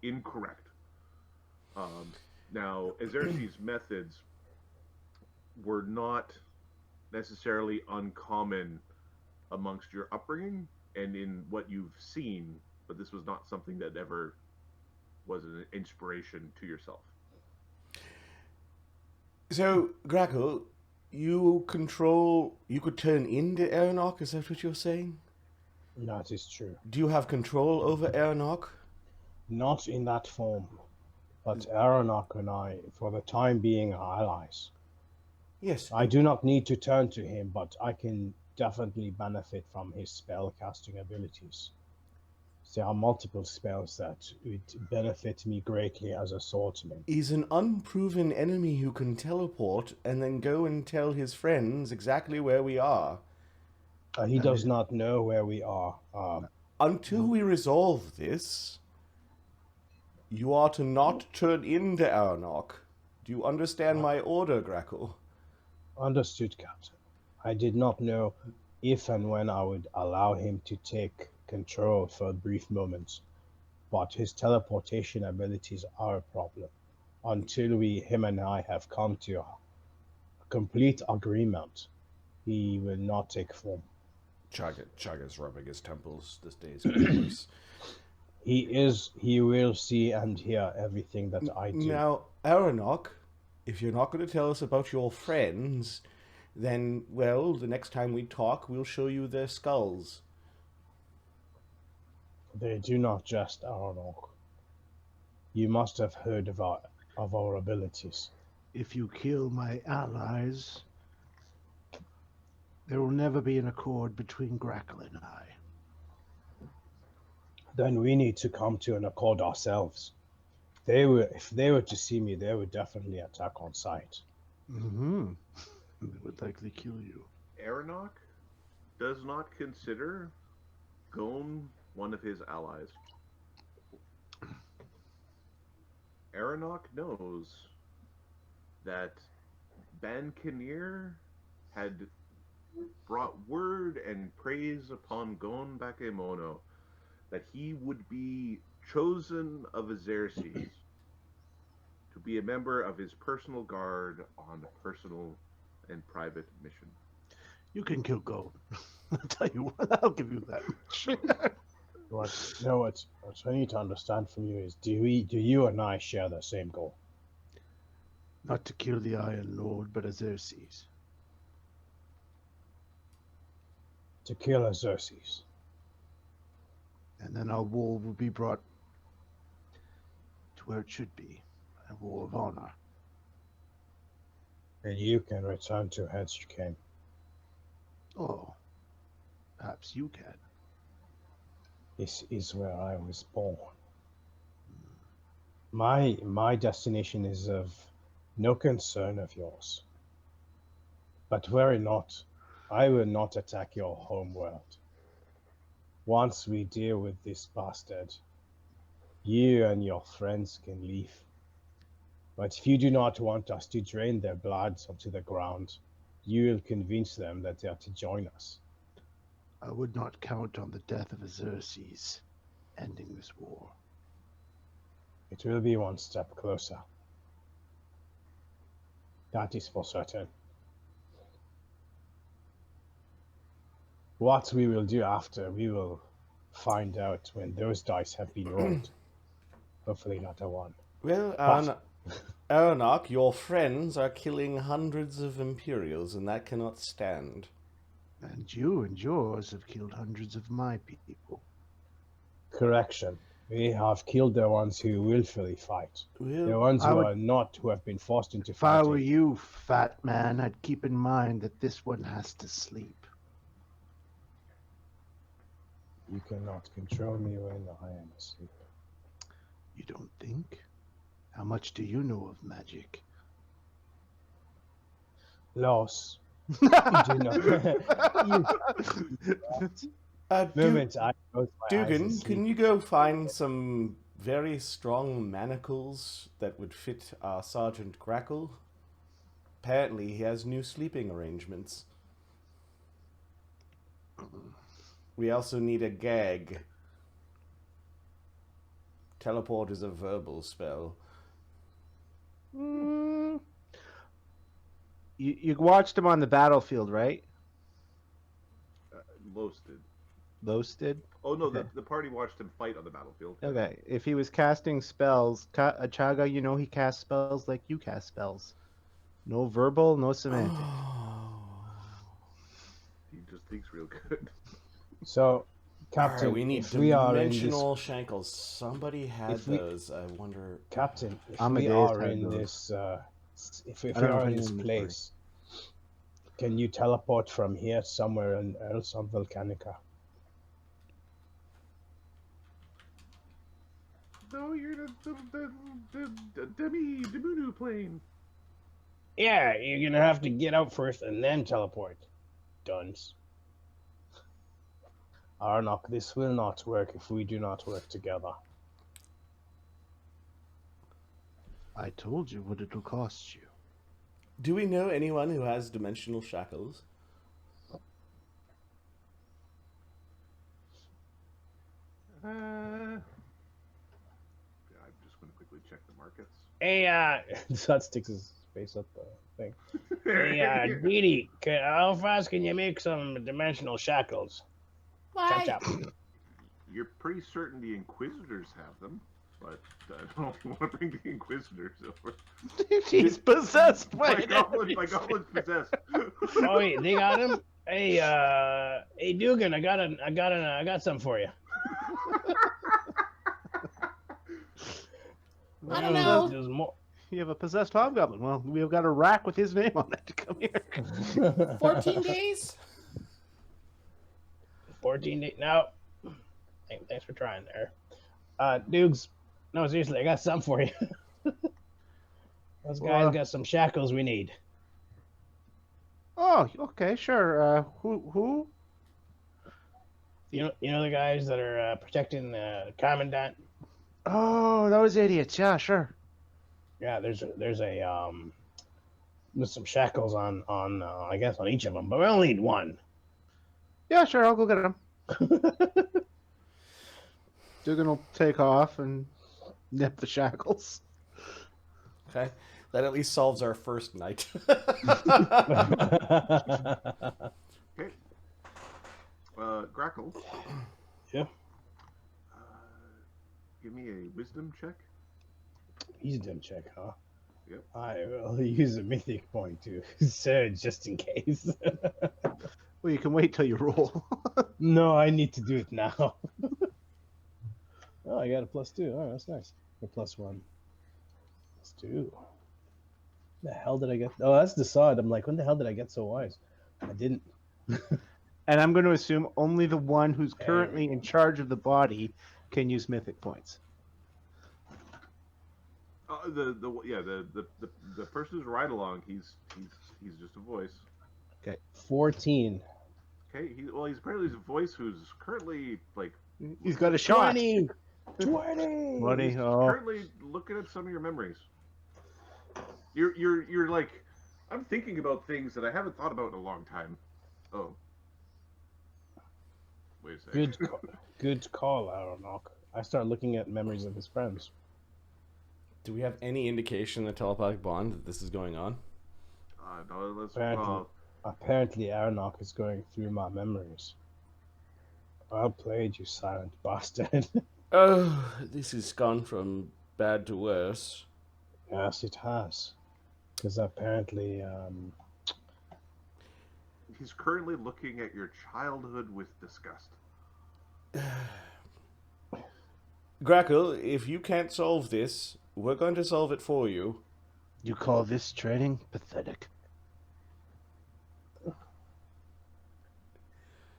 incorrect. Now, Azaersi's methods were not necessarily uncommon amongst your upbringing and in what you've seen, but this was not something that ever was an inspiration to yourself. So, Grackle, you could turn into Aranok, is that what you're saying? That is true. Do you have control over Aranok? Not in that form, but Aranok and I, for the time being, are allies. Yes. I do not need to turn to him, but I can definitely benefit from his spell casting abilities. There are multiple spells that would benefit me greatly as a swordsman. He's an unproven enemy who can teleport and then go and tell his friends exactly where we are. He does not know where we are. Until we resolve this, you are to not turn into Aranok. Do you understand my order, Grakkel? Understood, Captain. I did not know if and when I would allow him to take control for a brief moment, but his teleportation abilities are a problem. Until him and I have come to a complete agreement, he will not take form. Chaga's rubbing his temples. This day is getting worse. He will see and hear everything that I do. Now, Aranok, if you're not going to tell us about your friends, then, well, the next time we talk, we'll show you their skulls. They do not just Aranok. You must have heard of our abilities. If you kill my allies, there will never be an accord between Grakkel and I. Then we need to come to an accord ourselves. If they were to see me, they would definitely attack on sight. Mm-hmm. They would likely kill you. Aranok does not consider Gon one of his allies. Aranok knows that Ban Kinnear had brought word and praise upon Gon Bakemono that he would be chosen of Azaersi to be a member of his personal guard on a personal and private mission. You can kill Gon. I'll tell you what, I'll give you that much. What I need to understand from you is, do you and I share the same goal? Not to kill the Iron Lord, but Azaersi's. To kill Azaersi's. And then our war will be brought to where it should be, a war of honor. And you can return to whence you came. Oh, perhaps you can. This is where I was born. My destination is of no concern of yours. But were it not, I will not attack your home world. Once we deal with this bastard, you and your friends can leave. But if you do not want us to drain their blood onto the ground, you will convince them that they are to join us. I would not count on the death of Azaersi's ending this war. It will be one step closer. That is for certain. What we will do after, we will find out when those dice have been rolled. Hopefully not a one. Well, Aranok, your friends are killing hundreds of Imperials, and that cannot stand. And you and yours have killed hundreds of my people. Correction. We have killed the ones who willfully fight. Well, The ones who have been forced into If I fighting. were you, fat man, I'd keep in mind that this one has to sleep. You cannot control me when I am asleep. You don't think? How much do you know of magic? Loss. You do not. Moment I close my eyes and Dugan, sleep. can you go find some very strong manacles that would fit our Sergeant Grakkel? Apparently he has new sleeping arrangements. We also need a gag. Teleport is a verbal spell. You watched him on the battlefield, right? Los did. Los did? Oh no, Okay. the party watched him fight on the battlefield. Okay. If he was casting spells, Chaga, you know he casts spells like you cast spells. No verbal, no semantic. He just thinks real good. So, Captain, Alright, we need if we are in this, dimensional shankles. Somebody had If we- those. I wonder. Captain, if Amadeus we are had in those. this, if we I don't know are if in I this know place, Can you teleport from here somewhere else on Volcanica? No, you're the Demunu plane. Yeah, you're gonna have to get out first and then teleport. Duns. Aranok, this will not work if we do not work together. I told you what it'll cost you. Do we know anyone who has dimensional shackles? I'm just going to quickly check the markets. Hey, Zod sticks his face up the thing. Hey, Didi, how fast can you make some dimensional shackles? Why? Chop, chop. You're pretty certain the Inquisitors have them, but I don't know if you want to bring the Inquisitors over. He's possessed by My goblin's possessed. Oh wait, they got him. Hey, Dugan, I got something for you. I don't know. There's more. You have a possessed hobgoblin. Well, we've got a rack with his name on it to come here. 14 days? 14 days. No. Thanks for trying there. Dukes. No, seriously, I got something for you. Those guys got some shackles we need. Oh, okay, sure. Who? You know the guys that are protecting the commandant? Oh, those idiots. Yeah, sure. Yeah, there's some shackles on I guess on each of them, but we only need one. Yeah, sure. I'll go get them. Dugan will take off and nip the shackles. Okay. That at least solves our first night. Okay. Grakkel. Yeah. Give me a wisdom check. Wisdom check, huh? Yep. I will use a mythic point to surge just in case. Well, you can wait till you roll. No, I need to do it now. Oh, I got a +2. Oh, that's nice. A +1. +2. The hell did I get? Oh, that's the sod. I'm like, when the hell did I get so wise? I didn't. And I'm going to assume only the one who's currently in charge of the body can use mythic points. The person who's ride along, he's just a voice. 14. Okay, he's apparently a voice who's currently like He's got a shot. 20. 20. he's Oh. currently looking at some of your memories. You're like, I'm thinking about things that I haven't thought about in a long time. Oh. Wait a second. Good call, Aranok. I start looking at memories of his friends. Do we have any indication in the telepathic bond that this is going on? No, Apparently, Aranok is going through my memories. Well played, you silent bastard. Oh, this has gone from bad to worse. Yes, it has. Because apparently, he's currently looking at your childhood with disgust. Grakkel, if you can't solve this, we're going to solve it for you. You call this training pathetic?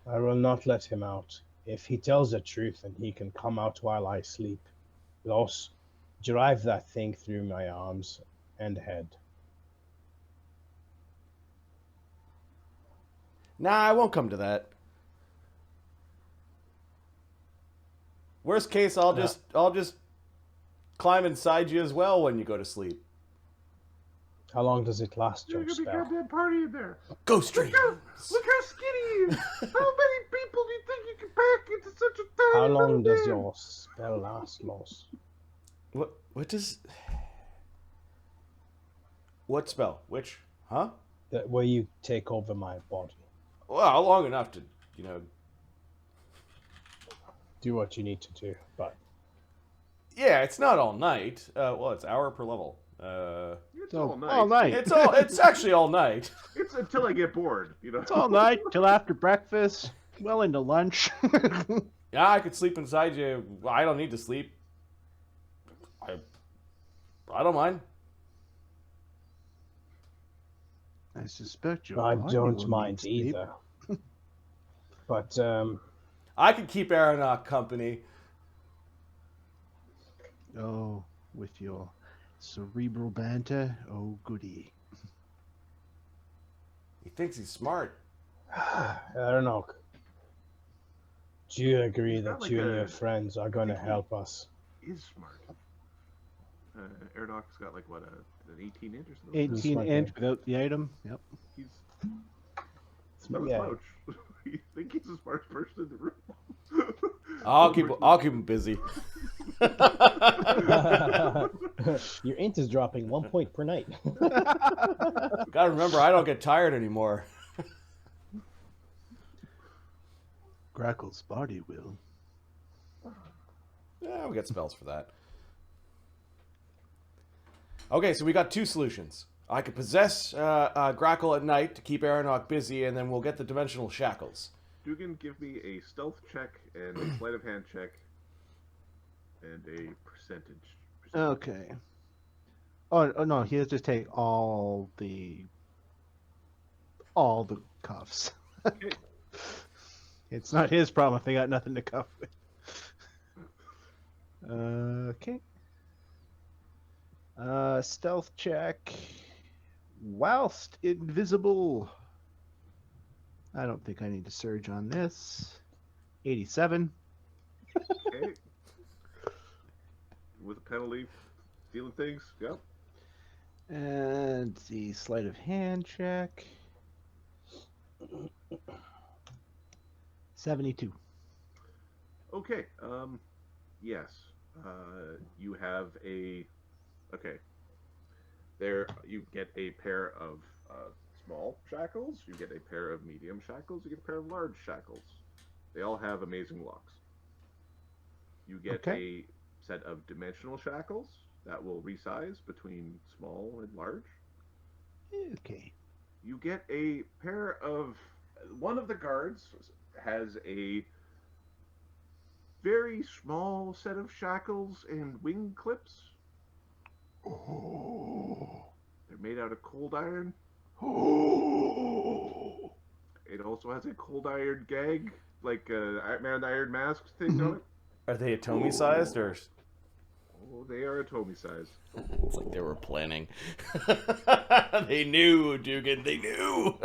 I will not let him out. If he tells the truth and he can come out while I sleep, Los, drive that thing through my arms and head. Nah, I won't come to that. Worst case, I'll just climb inside you as well when you go to sleep. How long does it last, You're your gonna be spell? goddamn party in there. Ghost dreams. Look how skinny he is. How many people do you think you can pack into such a tiny How long little does man? your spell last, Los? What does... What spell? Which? Huh? Where you take over my body. Well, long enough to, Do what you need to do, but Yeah, it's not all night. Well, it's hour per level. It's all night. All night. It's actually all night. It's until I get bored, It's all night till after breakfast, well into lunch. Yeah, I could sleep inside you. I don't need to sleep. I don't mind. I suspect your I body don't will mind need sleep. either. But I could keep Aranok company. Oh, with your cerebral banter. Oh, goody. He thinks he's smart. Aranok, do you agree He's that got like you and a- your friends are going to think he- help us? Is smart. Aranok's got like what an 18 inch or something. 18 Smart inch guy. without the item. Yep. He's not a Yeah. slouch. You think he's the smartest person in the room? I'll keep him busy. Your int is dropping 1 point per night. Gotta remember, I don't get tired anymore. Grakkel's body will. Yeah, we got spells for that. Okay, so we got two solutions. I could possess Grakkel at night to keep Aranok busy, and then we'll get the dimensional shackles. Dugan, give me a stealth check and a sleight of hand check and a percentage. Okay. Oh no, he has to take all the cuffs. Okay. It's not his problem if they got nothing to cuff with. Okay. Stealth check. Whilst invisible. I don't think I need to surge on this. 87. Okay. With a penalty, stealing things. Yep. And the sleight of hand check. 72. Okay. Yes. You have a. Okay. There, you get a pair of small shackles. You get a pair of medium shackles. You get a pair of large shackles. They all have amazing locks. You get Okay. a set of dimensional shackles that will resize between small and large. Okay. You get a pair of. One of the guards has a very small set of shackles and wing clips. Oh. They're made out of cold iron. Oh. It also has a cold iron gag, like a Man Iron Mask thing on it. Are they Atomi sized, or Oh, they are Atomi size. it's like they were planning? They knew, Dugan. They knew.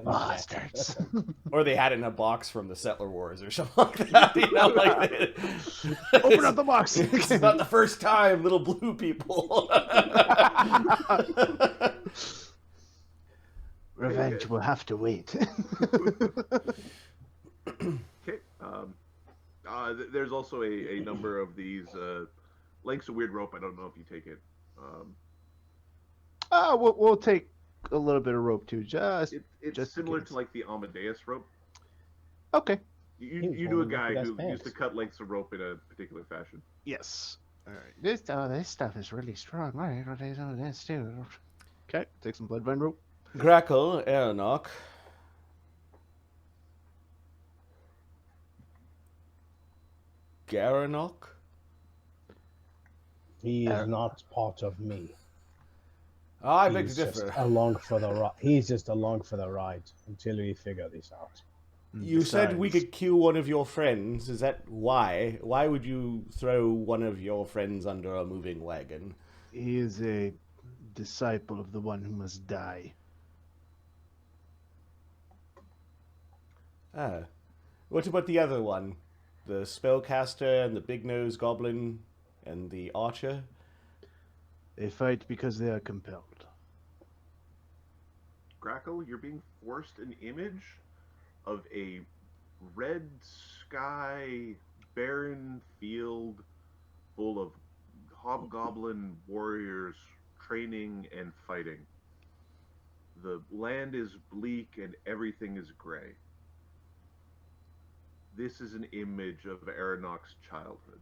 Bastards. Or they had it in a box from the Settler Wars or something like that. You know, like Open up the box. It's not the first time, little blue people. Revenge will have to wait. Okay. There's also a number of these lengths of weird rope. I don't know if you take it. We'll take a little bit of rope too. It's Just similar case. to like the Amadeus rope. Okay. You He was knew one a of the guy best who used to bands. cut lengths of rope in a particular fashion. Yes. All right. This stuff is really strong. All right, I'll take some of this too. Okay. Take some bloodvine rope. Grakkel-Aranok. Garanok? He is not part of me. I beg to He's just differ. along for the ride. He's just along for the ride until we figure this out. You said we Besides, could kill one of your friends. Is that why? Why would you throw one of your friends under a moving wagon? He is a disciple of the one who must die. Ah. What about the other one? The spellcaster and the big-nosed goblin and the archer? They fight because they are compelled. Grakkel, you're being forced an image of a red sky, barren field full of hobgoblin warriors training and fighting. The land is bleak and everything is gray. This is an image of Aranok's childhood.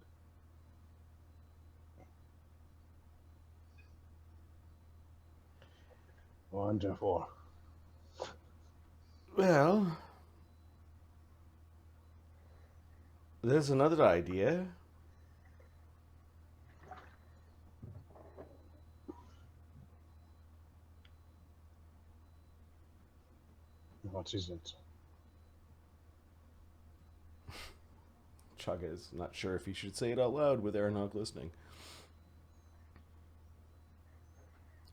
Wonderful. Well, there's another idea. What isn't? Chugga is not sure if he should say it out loud with Aranok listening.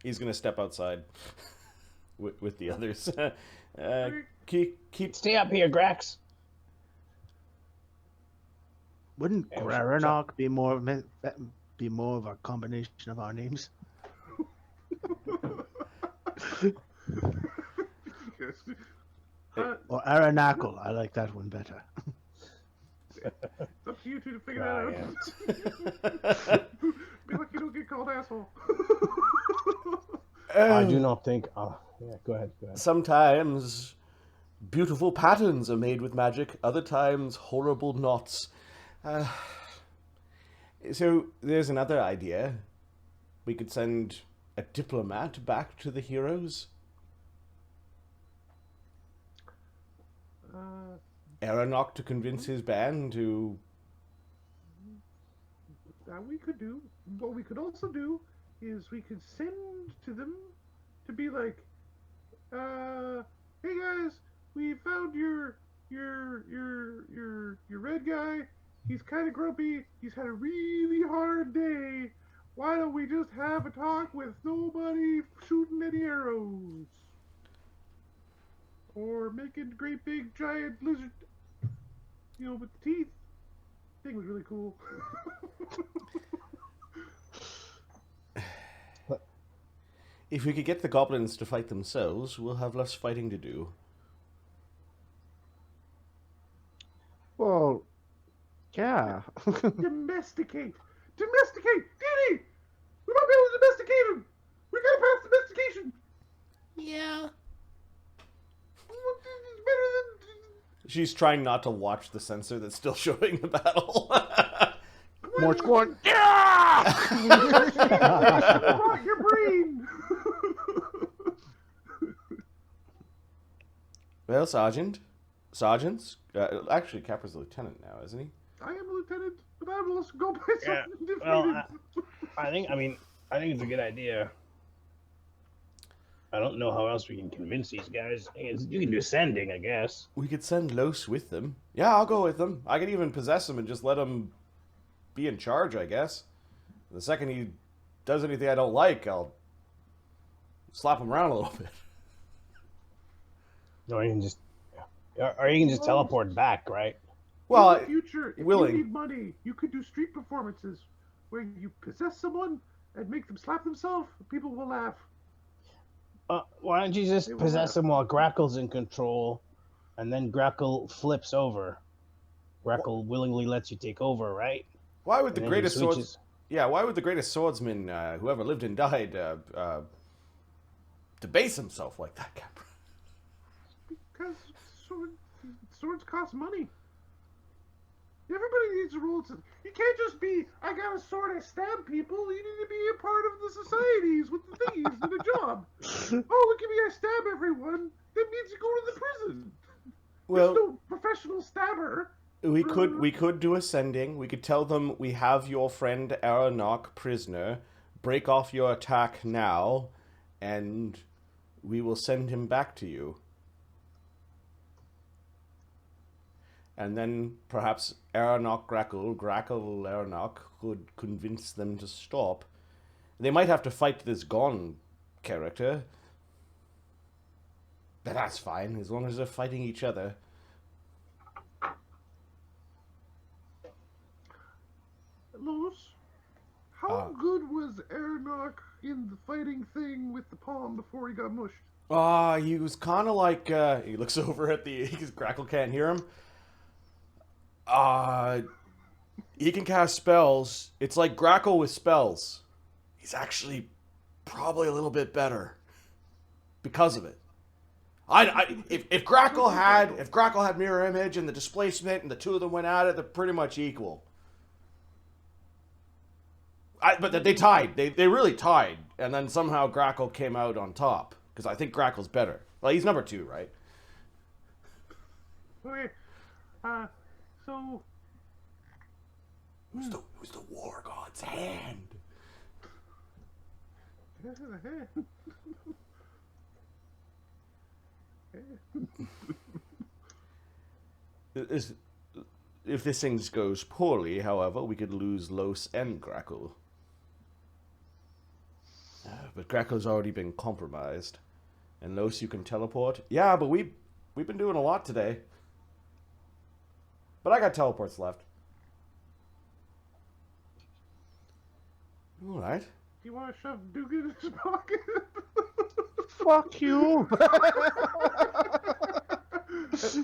He's gonna step outside with the others. Keep. Stay up here, Grax. Wouldn't Yeah, Aranok be more of a combination of our names? Or Aranakle. I like that one better. It's up to you two to figure that out. Be like you don't get called asshole. I do not think. Yeah, go ahead. Sometimes beautiful patterns are made with magic. Other times, horrible knots. So there's another idea. We could send a diplomat back to the heroes. Aranok to convince his band to... That we could do. What we could also do is we could send to them to be like, hey guys, we found your red guy. He's kind of grumpy. He's had a really hard day. Why don't we just have a talk with nobody shooting any arrows? Or making a great big giant lizard, with the teeth. Thing was really cool. If we could get the goblins to fight themselves, we'll have less fighting to do. Well, yeah. Domesticate! Didi! We might be able to domesticate him! We gotta pass domestication! Yeah. It's better than... She's trying not to watch the sensor that's still showing the battle. More squad. Rot your brain! Well, Sergeants? Actually, Capra's a lieutenant now, isn't he? I am a lieutenant, but I will also go by Yeah, something defeated. well, I think it's a good idea. I don't know how else we can convince these guys. You can do sending, I guess. We could send Los with them. Yeah, I'll go with them. I could even possess him and just let him be in charge, I guess. The second he does anything I don't like, I'll slap him around a little bit. Or you can just teleport back, right? Well, in the future, if willing. you need money, you could do street performances where you possess someone and make them slap themselves. People will laugh. Why don't you just possess him while Grakkel's in control, and then Grakkel flips over. Grakkel willingly lets you take over, right? why would the And then greatest he swords... switches. Yeah, why would the greatest swordsman who ever lived and died debase himself like that, Capra? Because swords cost money. Everybody needs a role. You can't just be, I got a sword, I stab people. You need to be a part of the societies with the thingies and a job. Oh, look at me, I stab everyone. That means you go to the prison. Well, There's no professional stabber. we could do a sending. We could tell them we have your friend Aranok prisoner. Break off your attack now, and we will send him back to you. And then perhaps Grakkel-Aranok could convince them to stop. They might have to fight this Gon character. But that's fine, as long as they're fighting each other. Los, how good was Aranok in the fighting thing with the palm before he got mushed? He was kind of like, he looks over at because Grakkel can't hear him. He can cast spells. It's like Grakkel with spells. He's actually probably a little bit better because of it. If Grakkel had mirror image and the displacement and the two of them went at it, they're pretty much equal. But they tied. They really tied, and then somehow Grakkel came out on top because I think Grakkel's better. Well, he's number 2, right? Okay, so Who's the war god's hand? If this thing goes poorly, however, we could lose Lloes and Grakkel. But Grakkel's already been compromised. And Lloes you can teleport? Yeah, but we've been doing a lot today. But I got teleports left. Alright. Do you want to shove Dugan in his pocket? Fuck you!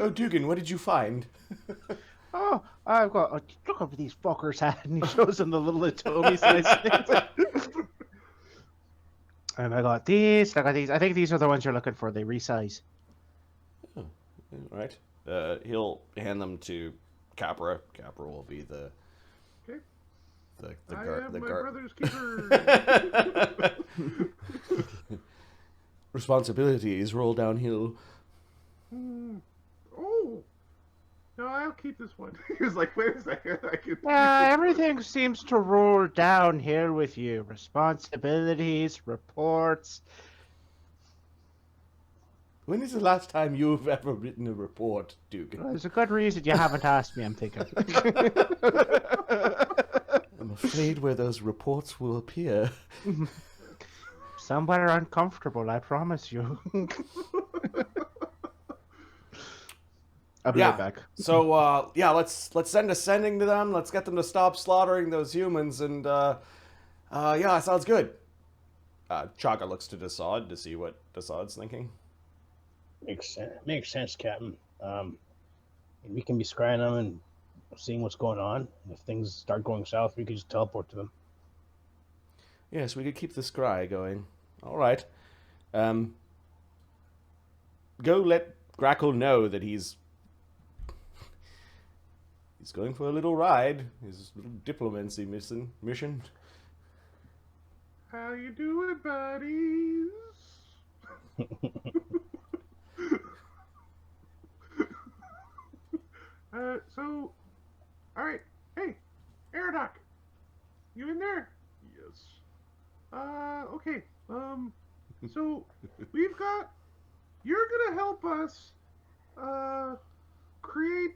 Oh, Dugan, what did you find? Oh, I've got. Look over these fuckers' hat, and he shows them the little Atomi size things. And I got these. I got these. I think these are the ones you're looking for. They resize. Oh, alright. He'll hand them to Capra. Capra will be the... Okay. The I guard. am The my guard. brother's keeper. Responsibilities roll downhill. Oh. No, I'll keep this one. He was like, wait a second. I can... Everything seems to roll downhill with you. Responsibilities, reports. When is the last time you've ever written a report, Dugan? There's a good reason you haven't asked me, I'm thinking. I'm afraid where those reports will appear. Somewhere uncomfortable, I promise you. I'll be right back. So, let's send a sending to them. Let's get them to stop slaughtering those humans, and, sounds good. Chaga looks to Desaad to see what Desaad's thinking. Makes sense, Captain. We can be scrying them and seeing what's going on. If things start going south, we could just teleport to them. Yes, we could keep the scry going. All right. Go let Grakkel know that he's going for a little ride. His little diplomacy mission. How you doing, buddies? Alright. Hey, Aranok. You in there? Yes. Okay. So, you're gonna help us, create,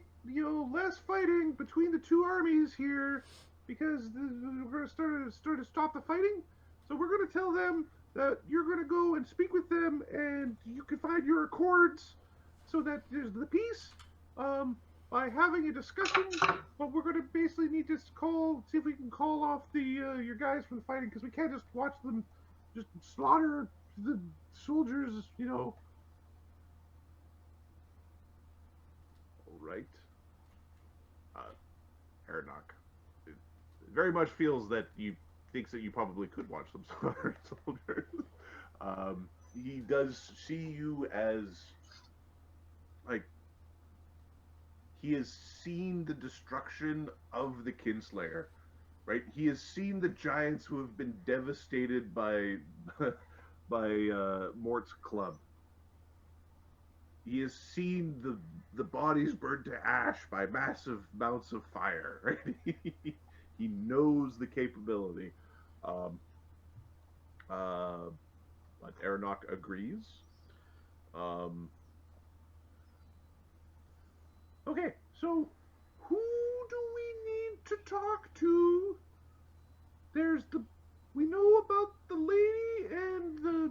less fighting between the two armies here, because we're gonna start to stop the fighting. So we're gonna tell them that you're gonna go and speak with them, and you can find your accords, so that there's the peace, by having a discussion. But we're gonna basically need to see if we can call off your guys from the fighting, because we can't just watch them just slaughter the soldiers, All right. Aranok, it very much feels that thinks that you probably could watch them slaughter soldiers. He does see you as, he has seen the destruction of the Kinslayer, right? He has seen the giants who have been devastated by Mort's club. He has seen the bodies burned to ash by massive amounts of fire, right? He knows the capability. But Aranok agrees. Okay, so who do we need to talk to? We know about the lady and the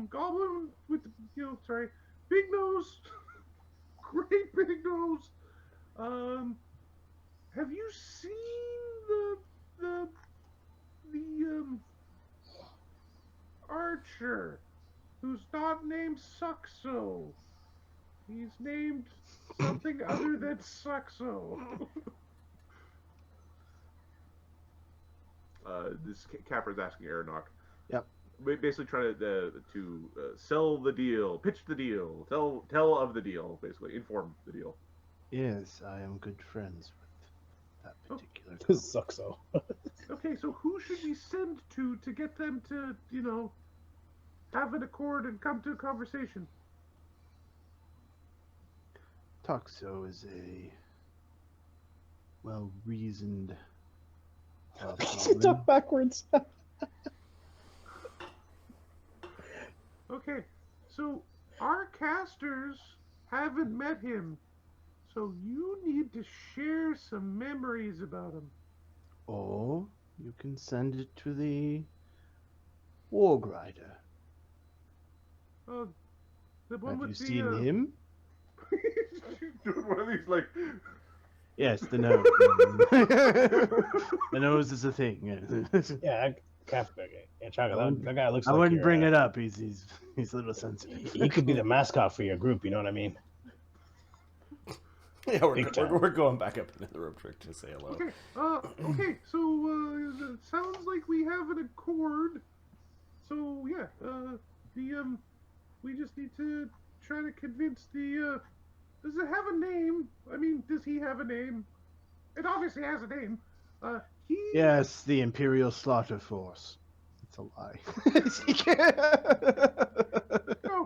goblin with the, big nose, great big nose. Have you seen the archer who's not named Suxo? He's named something other than Suxo. This Capra's asking Aranok. Yep. Basically trying to sell the deal, pitch the deal, tell of the deal, basically inform the deal. Yes, I am good friends with that particular. This sucks so. Okay, so who should we send to get them to, have an accord and come to a conversation? Toxo is a well-reasoned. Talk backwards. Okay, So our casters haven't met him. So you need to share some memories about him. Or you can send it to the Warg Rider. The one Have with you the, seen him? Doing one of these like. Yes, the nose. The nose is a thing. Yes. Yeah, yeah, Chaka, that guy looks I like wouldn't your, bring it up. He's a little sensitive. He could be the mascot for your group. You know what I mean? Yeah, Big time. we're going back up into the rope trick to say hello. Okay. Okay. So it sounds like we have an accord. So yeah. We just need to try to convince the. Does it have a name? I mean, does he have a name? It obviously has a name. He. Yes, the Imperial Slaughter Force. It's a lie.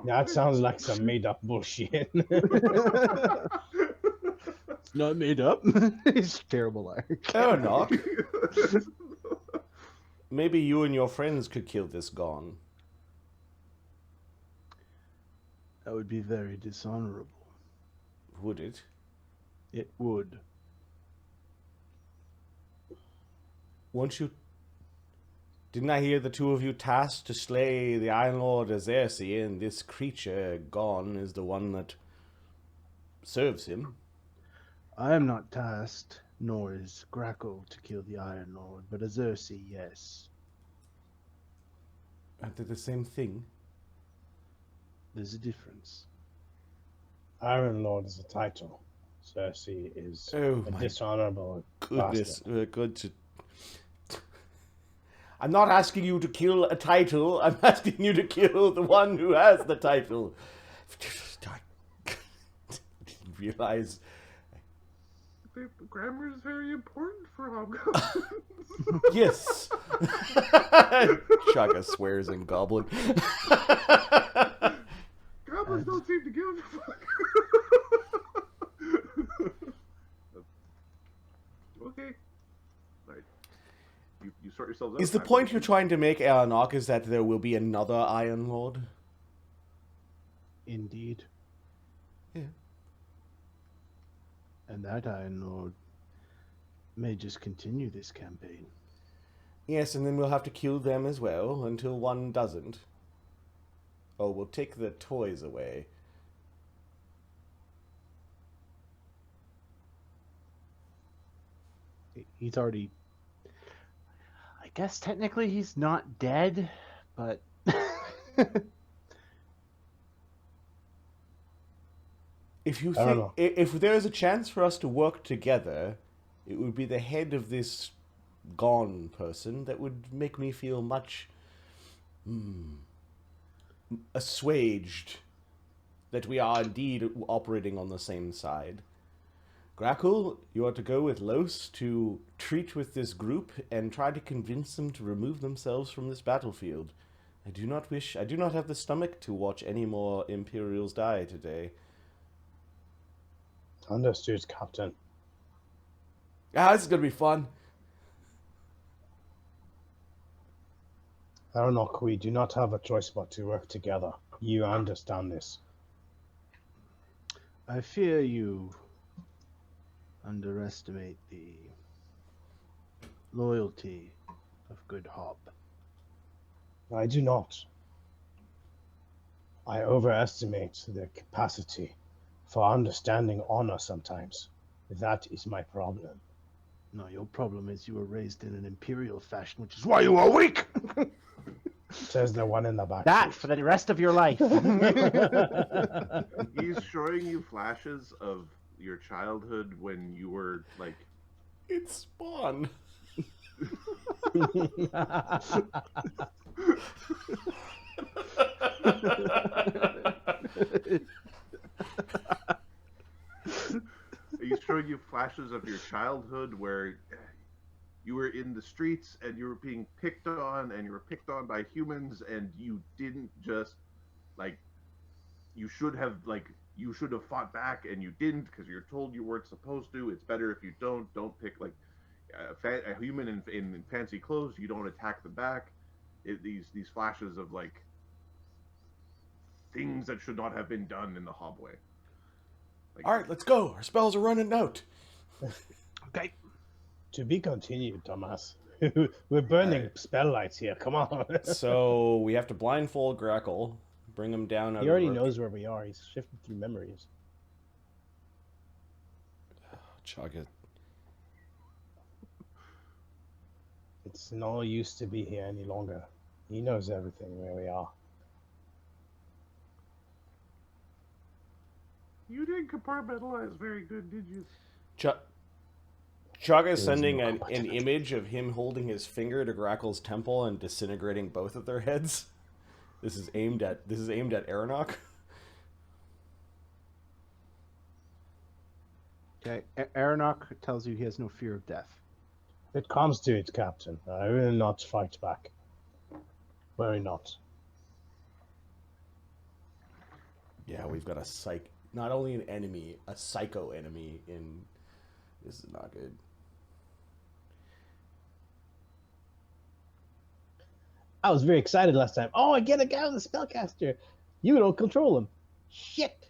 No, That sounds like some made up bullshit. It's not made up. It's a terrible lie. Aranok, maybe you and your friends could kill this Gon. That would be very dishonorable. Would it? It would. Won't you? Didn't I hear the two of you tasked to slay the Iron Lord Azaersi, and this creature, Gon, is the one that serves him? I am not tasked, nor is Grakkel to kill the Iron Lord, but Azaersi, yes. Aren't they the same thing? There's a difference. Iron Lord is a title. Cersei is Oh a my dishonorable goodness, bastard. good to... I'm not asking you to kill a title, I'm asking you to kill the one who has the title. I didn't realize... Grammar is very important for hobgoblins. Yes! Chaka swears in Goblin. Goblins don't seem to give a fuck. Okay. Right. You sort yourselves out. Is the point you're trying to make, Aranok, is that there will be another Iron Lord? Indeed. Yeah. And that Iron Lord may just continue this campaign. Yes, and then we'll have to kill them as well, until one doesn't. Oh, we'll take the toys away. He's already... I guess technically he's not dead, but... If you I don't think, know. if there is a chance for us to work together, it would be the head of this gone person that would make me feel much assuaged that we are indeed operating on the same side. Grakkel, you are to go with Lloes to treat with this group and try to convince them to remove themselves from this battlefield. I do not have the stomach to watch any more Imperials die today. Understood, Captain. Ah, this is gonna be fun. Aranok, we do not have a choice but to work together. You understand this. I fear you underestimate the loyalty of good Hob. I do not. I overestimate the capacity for understanding honor sometimes. That is my problem. No, your problem is you were raised in an imperial fashion, which is why you are weak! Says the one in the back. That for the rest of your life. He's showing you flashes of your childhood when you were like. It's Spawn. He's showing you flashes of your childhood where you were in the streets and you were being picked on, and you were picked on by humans, and you didn't just like. You should have fought back, and you didn't because you're told you weren't supposed to. It's better if you don't. Don't pick like a human in fancy clothes. You don't attack them back. These flashes of like things that should not have been done in the hallway. Like, All right, let's go. Our spells are running out. Okay. To be continued, Thomas. We're burning Alright. spell lights here. Come on. So we have to blindfold Grakkel, bring him down out He of already the knows where we are. He's shifting through memories. Chug it. It's no use to be here any longer. He knows everything where we are. you didn't compartmentalize very good, did you? Chug is There's sending no an compartment. image of him holding his finger to Grakkel's temple and disintegrating both of their heads. This is aimed at Aranok. Okay. Aranok tells you he has no fear of death. It comes to it, Captain. I will not fight back. Worry not. Yeah, we've got not only an enemy, a psycho enemy in. This is not good. I was very excited last time. Oh, I get a guy with a spellcaster. You don't control him. Shit.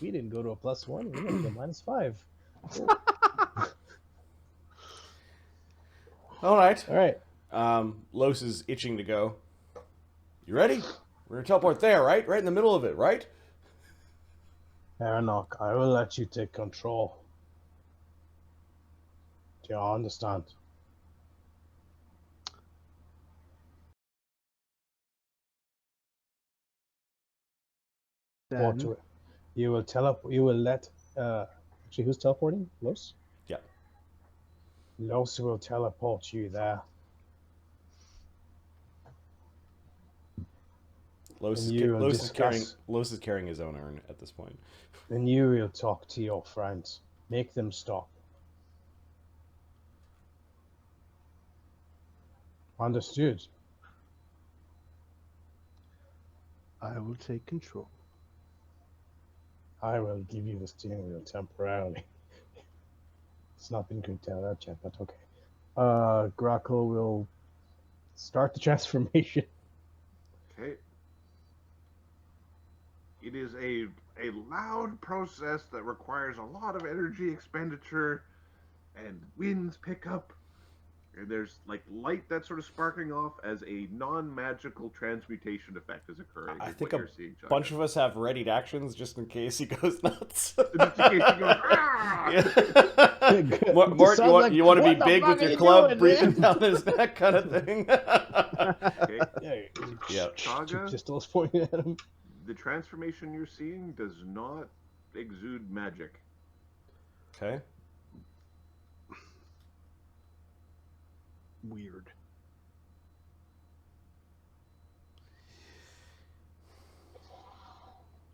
We didn't go to a +1. We went to a -5. All right. All right. Los is itching to go. You ready? We're gonna teleport there, right? Right in the middle of it, right? Aranok, I will let you take control. Do you understand? Then, What? You will You will let. Actually, who's teleporting? Los. Yeah. Los will teleport you there. Los And you will is discuss. carrying his own urn at this point. Then you will talk to your friends. Make them stop. Understood. I will take control. I will give you the steering wheel temporarily. It's not been confirmed out yet, but okay. Grakkel will start the transformation. Okay. It is a loud process that requires a lot of energy expenditure, and winds pick up, and there's like light that's sort of sparking off as a non-magical transmutation effect is occurring. I is think what a you're seeing, Chuck. bunch of us have readied actions just in case he goes nuts. Just in case you go, "Ah!" Yeah. Mort, Sounds like, you want to be "What the big fuck with are your you club, doing, breathing man?" down his neck, kind of thing. Okay. Yeah. Chaga? Two pistols pointing at him. The transformation you're seeing does not exude magic. Okay. Weird.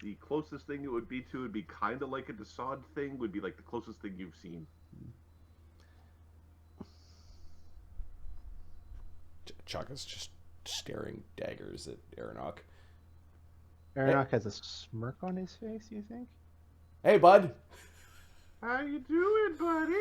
The closest thing it would be to would be kind of like a Desaad thing, would be like the closest thing you've seen. Chaka's just staring daggers at Aranok. Aranok has a smirk on his face, you think? Hey, bud. How you doing, buddy?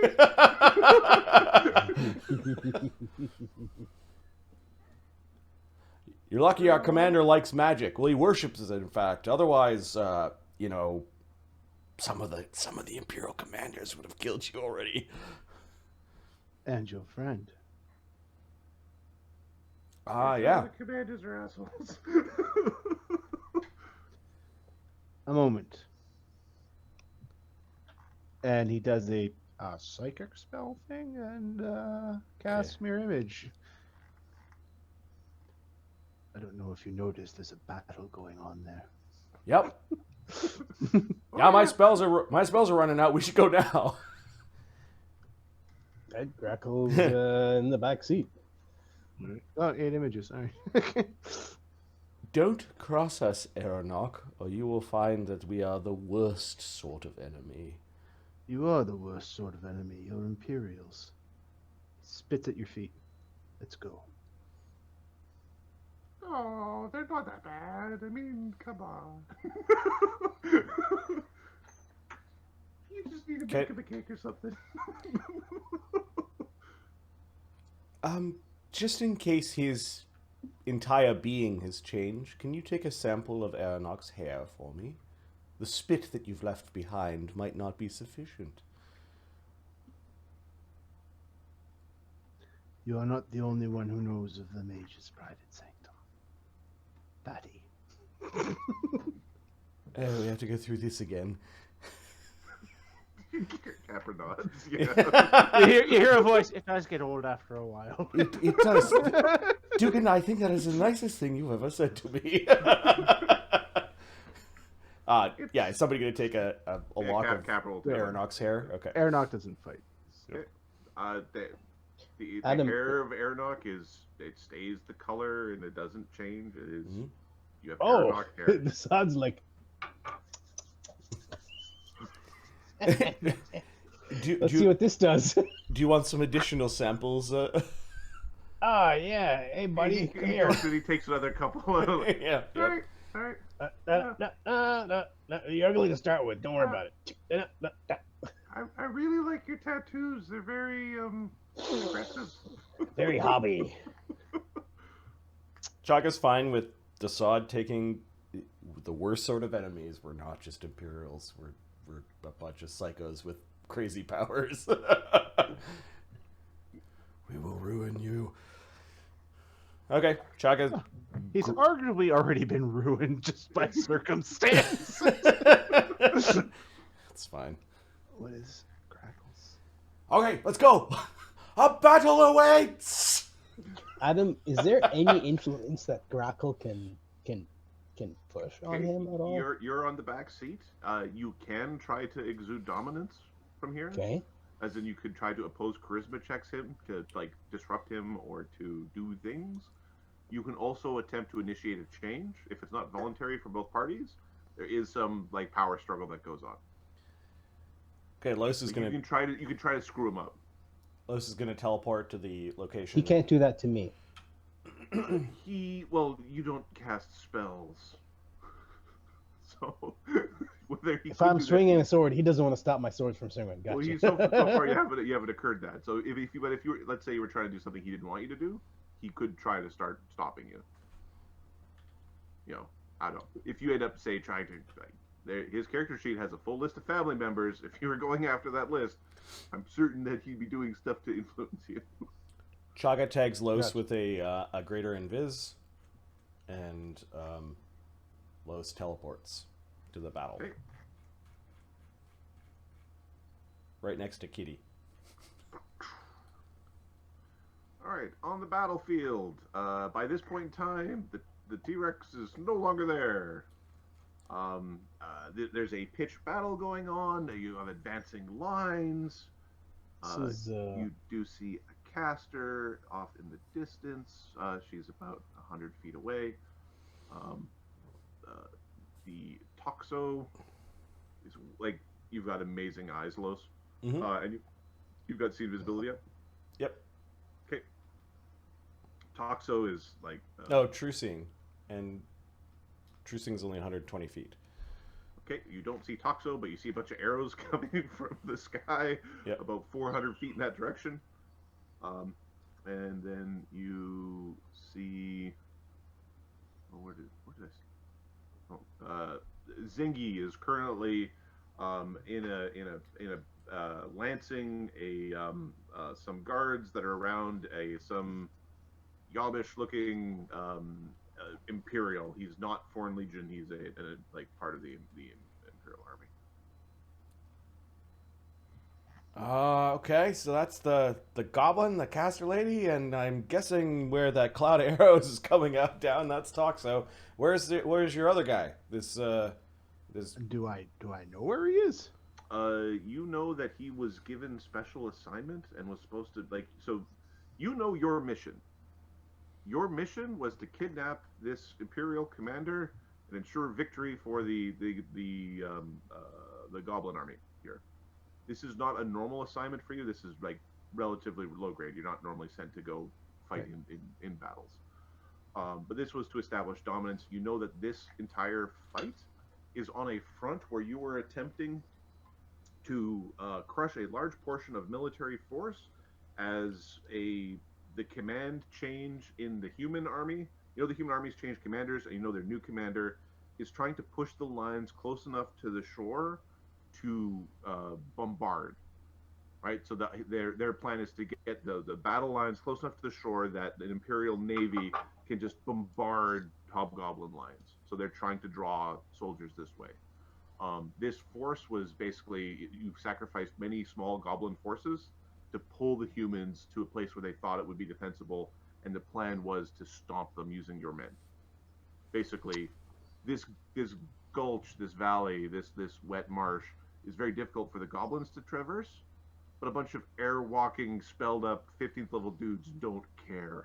You're lucky our commander likes magic. Well, he worships it, in fact. Otherwise, some of the Imperial commanders would have killed you already. And your friend. Yeah. The commanders are assholes. A moment. And he does a psychic spell thing and casts mirror image. I don't know if you noticed, there's a battle going on there. Yep. Yeah, my spells are running out. We should go now. Ed Grakkel's in the back seat. Oh, 8 images, sorry. Don't cross us, Aranok, or you will find that we are the worst sort of enemy. You are the worst sort of enemy. You're Imperials. Spits at your feet. Let's go. Oh, they're not that bad. I mean, come on. You just need to Okay. make him a cake or something. Just in case entire being has changed. Can you take a sample of Aranok's hair for me? The spit that you've left behind might not be sufficient. You are not the only one who knows of the mage's private sanctum. Patty. Oh, we have to go through this again. Capper nods. Yeah. You hear a voice. It does get old after a while. It does. Dugan, I think that is the nicest thing you've ever said to me. Yeah, is somebody going to take a lock of Aranok's hair? Okay. Aranok doesn't fight. So. The Adam- hair of Aranok it stays the color and it doesn't change. It is you have Oh, Aranok hair. the sounds like. Let's see what this does. Do you want some additional samples? Ah, yeah. Hey, buddy, come here. Goes and he takes another couple. Yeah. All right, all right. You're ugly to start with. Don't worry about it. I really like your tattoos. They're very aggressive. Very hobby. Chaga's fine with Desaad taking the worst sort of enemies. We're not just Imperials. We're a bunch of psychos with crazy powers. We will ruin you. Okay, Chaga. He's arguably already been ruined just by circumstance. It's fine. What is Grackles? Okay, let's go. A battle awaits. Adam, is there any influence that Grakkel can push on him at all? You're on the back seat. You can try to exude dominance from here. Okay. As in, you could try to oppose charisma checks him to disrupt him or to do things. You can also attempt to initiate a change if it's not voluntary for both parties. There is some power struggle that goes on. Okay, Los is You gonna. can try to screw him up. Los is gonna teleport to the location. He can't do that to me. You don't cast spells. So whether he If could I'm do that- swinging a sword, he doesn't want to stop my sword from swinging. Gotcha. Well, so far you haven't occurred that. So if you let's say you were trying to do something he didn't want you to do, he could try to start stopping you. I don't know. If you end up trying to his character sheet has a full list of family members. If you were going after that list, I'm certain that he'd be doing stuff to influence you. Chaga tags Los Gotcha. with a greater invis, and Los teleports to the battle. Okay. Right next to Kitty. All right, on the battlefield. By this point in time, the T-Rex is no longer there. There's a pitched battle going on. You have advancing lines. You do see a caster off in the distance. She's about 100 feet away. The Toxo is you've got amazing eyes, Los. Mm-hmm. And you've got see invisibility yet? Yep. Okay. Toxo is True Seeing. And True Seeing's only 120 feet. Okay, you don't see Toxo, but you see a bunch of arrows coming from the sky, about 400 feet in that direction. And then you see, where did I see? Zingy is currently in a lancing some guards that are around some yobbish looking Imperial. He's not Foreign Legion. He's a part of the Imperial Army. Okay, so that's the goblin, the caster lady, and I'm guessing where that cloud of arrows is coming out down. That's Toxo. Where's your other guy? This. Do I know where he is? You know that he was given special assignment and was supposed to so. You know your mission. Your mission was to kidnap this Imperial commander and ensure victory for the Goblin Army here. This is not a normal assignment for you. This is relatively low grade. You're not normally sent to go fight in battles. But this was to establish dominance. You know that this entire fight is on a front where you were attempting to crush a large portion of military force as the command change in the human army You know the human army's changed commanders, and you know their new commander is trying to push the lines close enough to the shore to bombard. Right, so their plan is to get the battle lines close enough to the shore that the Imperial Navy can just bombard Hobgoblin lines. So they're trying to draw soldiers this way. This force was basically, you sacrificed many small goblin forces to pull the humans to a place where they thought it would be defensible, and the plan was to stomp them using your men. Basically, this gulch, this valley, this wet marsh is very difficult for the goblins to traverse, but a bunch of air-walking, spelled-up 15th level dudes don't care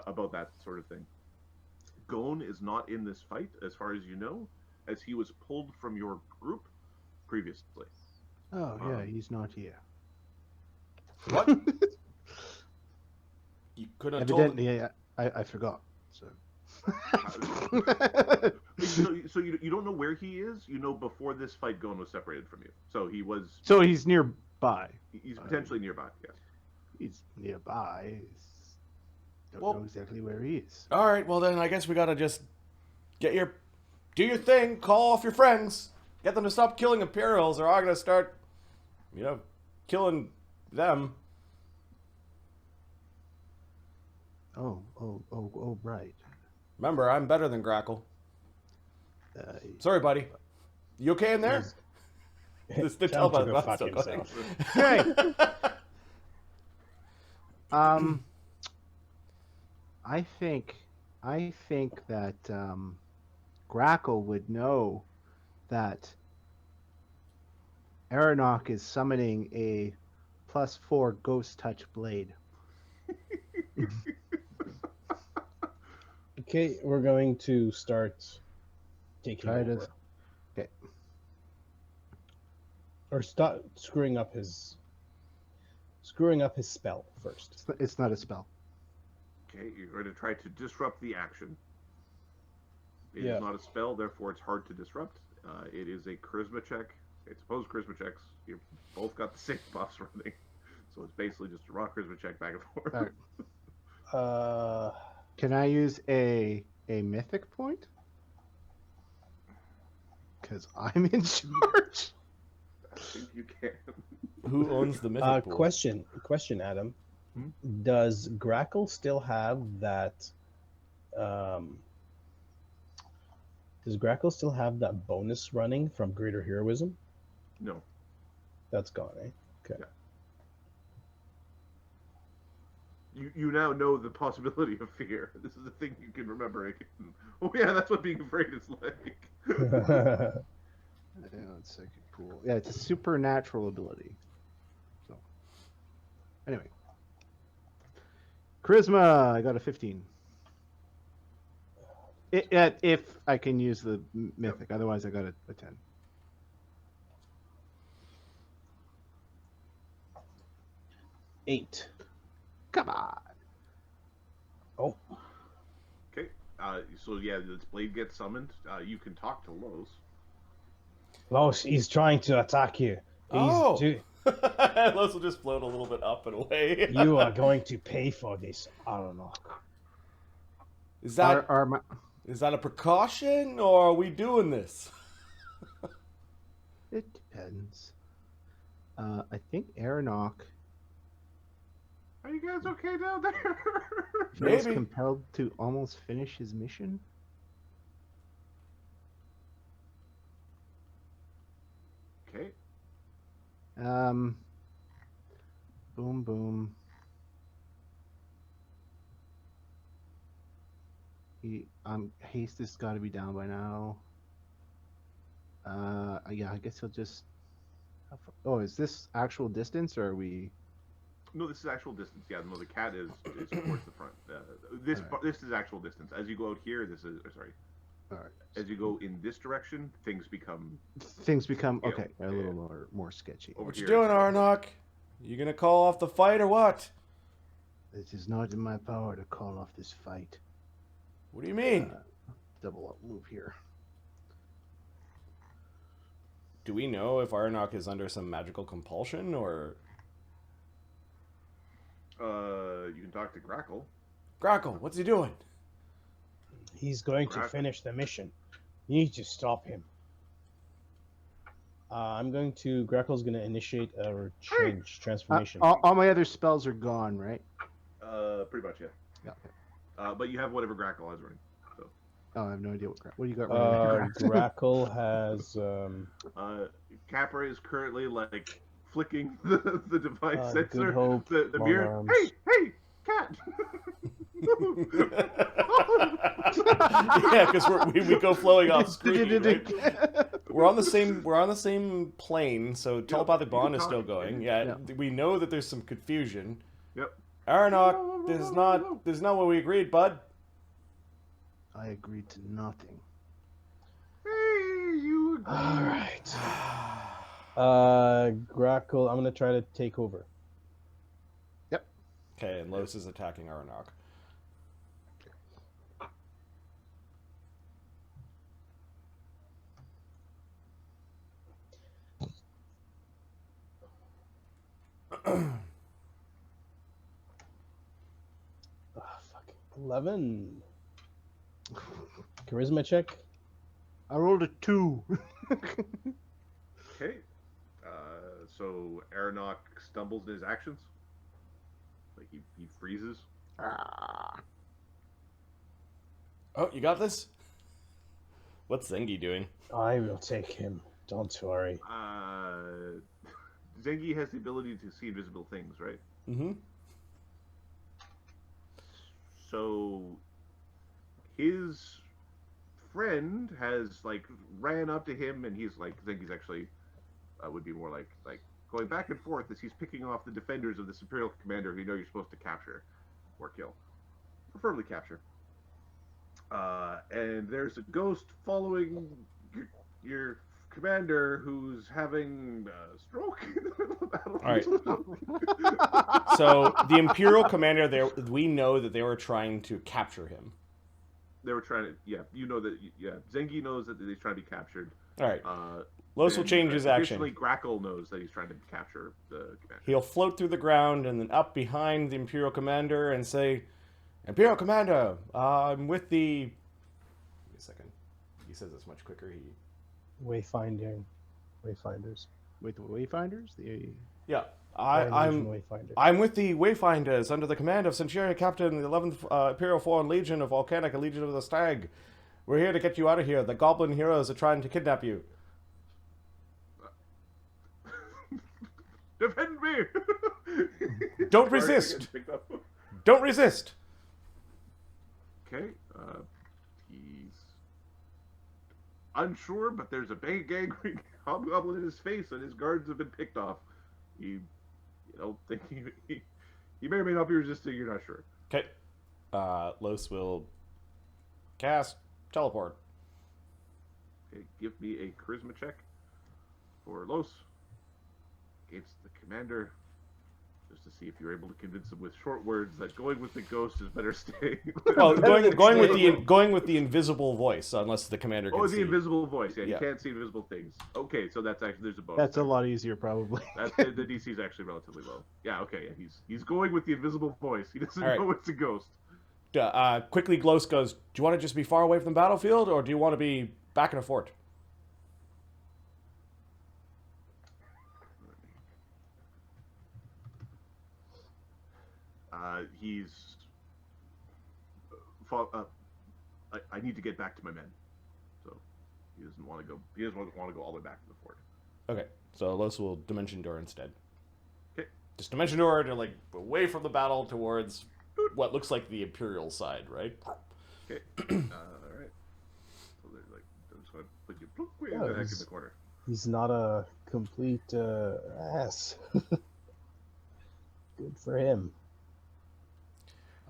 about that sort of thing. Gon is not in this fight, as far as you know, as he was pulled from your group previously. Oh, yeah, he's not here. What? You could have told. Evidently, I forgot. So. So you don't know where he is. You know before this fight, Gon was separated from you. So he was. So he's nearby. He's potentially nearby. Yes. He's nearby. Don't Well- know exactly where he is. All right, well then I guess we gotta just do your thing, call off your friends, get them to stop killing Imperials, or I'm gonna start, killing them. Oh, right. Remember, I'm better than Grakkel. Uh, Sorry, buddy. You okay in there? This did tell Tell him to about go that's fuck still going. himself. Hey. I think that Grakkel would know that Aranok is summoning a +4 ghost touch blade. Okay, we're going to start taking Try to- over. Okay. Or stop screwing up his spell first. It's not a spell. Okay, you're going to try to disrupt the action. It Yeah. is not a spell, therefore it's hard to disrupt. It is a charisma check. It's opposed charisma checks. You both got the same buffs running, so it's basically just a raw charisma check back and forth. All right. Can I use a mythic point? Because I'm in charge. I think you can. Who owns the mythic pool? Question, Adam. Hmm? Does Grakkel still have that? Does Grakkel still have that bonus running from Greater Heroism? No. That's gone, eh? Okay. Yeah. You now know the possibility of fear. This is the thing you can remember again. Oh yeah, that's what being afraid is like. Yeah, it's psychic pool. Yeah, it's a supernatural ability. So, anyway, charisma. I got a 15. If I can use the mythic, otherwise I got a 10. Eight. Come on. Oh, Okay. So yeah, this blade gets summoned. You can talk to Lloes. Los, he's trying to attack you. Oh. Do- Los will just float a little bit up and away. you are going to pay for this, Aranok. Is that Are is that a precaution, or are we doing this? it depends. I think Aranok Are you guys okay down there? feels Maybe. compelled to almost finish his mission. Okay. Boom, boom. Haste has got to be down by now. Yeah, I guess he'll just. Oh, is this actual distance, or are we? No, this is actual distance. Yeah, no, the cat is towards the front. This is actual distance. As you go out here, this is sorry. All right. As you go in this direction, things become Things become Yeah, okay, a yeah. little more sketchy. over What here. you doing, Aranok? You gonna call off the fight or what? It is not in my power to call off this fight. What do you mean? Double up move here. Do we know if Aranok is under some magical compulsion, or You can talk to Grakkel. Grakkel, what's he doing? He's going to Grakkel. finish the mission. You need to stop him. I'm going to... Grakkel's going to initiate a transformation. All my other spells are gone, right? Pretty much, yeah. Yeah. But you have whatever Grakkel has running. So. Oh, I have no idea what do you got running? Grackle has... Capra is currently like flicking the device Good sensor, Hope, the Long mirror. Arms. Hey, cat! Yeah, because we go flowing off screen. Right? We're on the same plane, so telepathic bond is still going. Yeah, we know that there's some confusion. Yep. Aranok, this is not what we agreed, bud. I agreed to nothing. Hey, you agree. All right. Grackle, I'm going to try to take over. Okay, and Lloes is attacking Aranok. Fuck. 11. Charisma check. I rolled a 2. Okay. So Aranok stumbles in his actions. Like he freezes. Oh, you got this? What's Zengi doing? I will take him. Don't worry. Zengi has the ability to see invisible things, right? Mm-hmm. So his friend has like ran up to him, and he's like, Zengi's actually would be more like going back and forth as he's picking off the defenders of this Imperial commander who you know you're supposed to capture or kill, preferably capture. And there's a ghost following your commander who's having a stroke in the middle of the battle. All right. So the Imperial commander there, we know that they were trying to capture him. They were trying to, you know that, Zengi knows that he's trying to be captured. All right. Lloes will change his action. Additionally, Grakkel knows that he's trying to capture the commander. He'll float through the ground and then up behind the Imperial commander and say, Imperial commander, I'm with the... Wait a second. He says this much quicker. Wayfinders. Wait, the Wayfinders? Yeah. I'm with the Wayfinders under the command of Centurion Captain the 11th Imperial Foreign Legion of Volcanic, a Legion of the Stag. We're here to get you out of here. The Goblin Heroes are trying to kidnap you. Defend me! Don't resist! Don't resist! Okay, he's unsure, but there's a big angry hobgoblin in his face, and his guards have been picked off. You don't think he may or may not be resisting, you're not sure. Okay. Lloes will cast teleport. Okay, give me a charisma check for Lloes against the commander, just to see if you're able to convince him with short words that going with the ghost is better staying. Well, going with the invisible voice, unless the commander can see. The invisible voice. Yeah, you can't see invisible things. Okay, so that's actually there's a bonus. That's a lot easier, probably. The DC is actually relatively low. Yeah, okay, yeah, he's going with the invisible voice. He doesn't know it's a ghost. Quickly, Lloes goes, do you want to just be far away from the battlefield, or do you want to be back in a fort? I need to get back to my men, so he doesn't want to go. He doesn't want to go all the way back to the fort. Okay, so Lloes will Dimension Door instead. Okay, just Dimension Door to like away from the battle towards what looks like the Imperial side, right? Okay, all right. So they're like, I'm just going to put you way in the corner. He's not a complete ass. Good for him.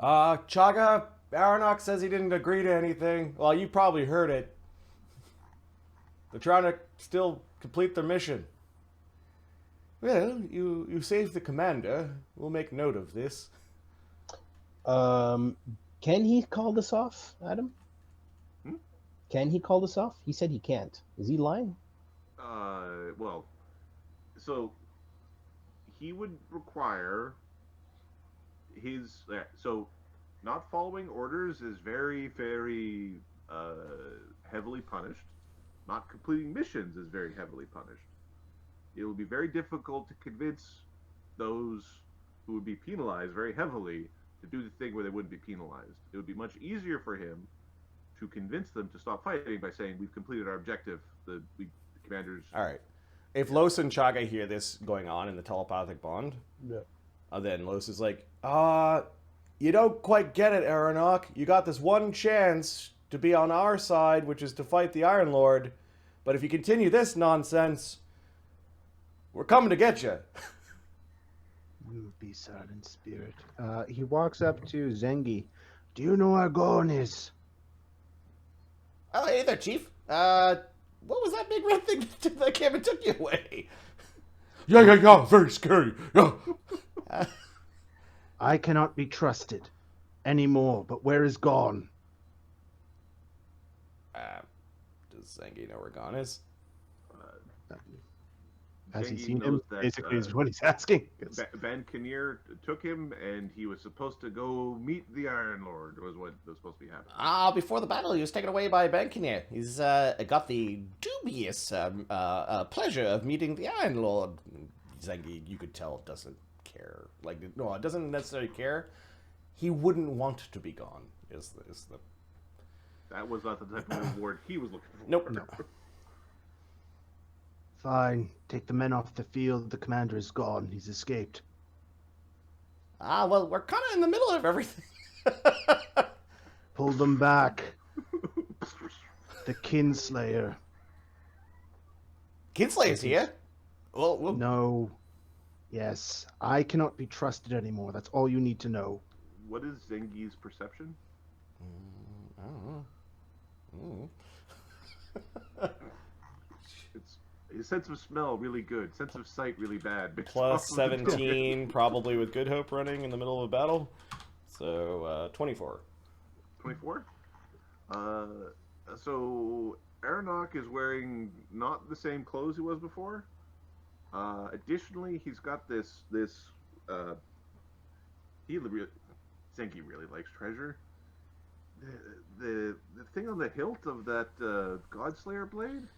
Chaga, Aranok says he didn't agree to anything. Well, you probably heard it. They're trying to still complete their mission. Well, you saved the commander. We'll make note of this. Can he call this off, Adam? Can he call this off? He said he can't. Is he lying? Well, so he would require his. So not following orders is very, very heavily punished. Not completing missions is very heavily punished. It will be very difficult to convince those who would be penalized very heavily to do the thing where they wouldn't be penalized. It would be much easier for him to convince them to stop fighting by saying, we've completed our objective. The commanders... All right. If Los and Chaga hear this going on in the telepathic bond, then Los is like, you don't quite get it, Aranok. You got this one chance to be on our side, which is to fight the Iron Lord. But if you continue this nonsense, we're coming to get you. We'll be silent, spirit. He walks up to Zengi. Do you know where Gorn is? Oh, hey there, Chief. What was that big red thing that came and took you away? Yeah, very scary. Yeah. I cannot be trusted anymore, but where is Gorn? Does Zengi know where Gon is? Has he Zengi seen knows him? that, Basically, is what he's asking. Ban Kinnear took him, and he was supposed to go meet the Iron Lord, was what was supposed to be happening. Before the battle, he was taken away by Bankineer. He's got the dubious pleasure of meeting the Iron Lord. Zengi, you could tell, doesn't care. Like, no, it doesn't necessarily care. He wouldn't want to be gone, is the... That was not the type of reward he was looking for. Nope. No. Fine. Take the men off the field. The commander is gone. He's escaped. Well, we're kind of in the middle of everything. Pull them back. The Kinslayer. Kinslay's here. Well, No. Yes. I cannot be trusted anymore. That's all you need to know. What is Zengi's perception? I don't know. It's his sense of smell really good, sense of sight really bad. Plus 17, probably with Good Hope running in the middle of a battle. So, 24. 24. So Aranok is wearing not the same clothes he was before. Additionally, he's got this. Zengi really likes treasure. The thing on the hilt of that Godslayer blade,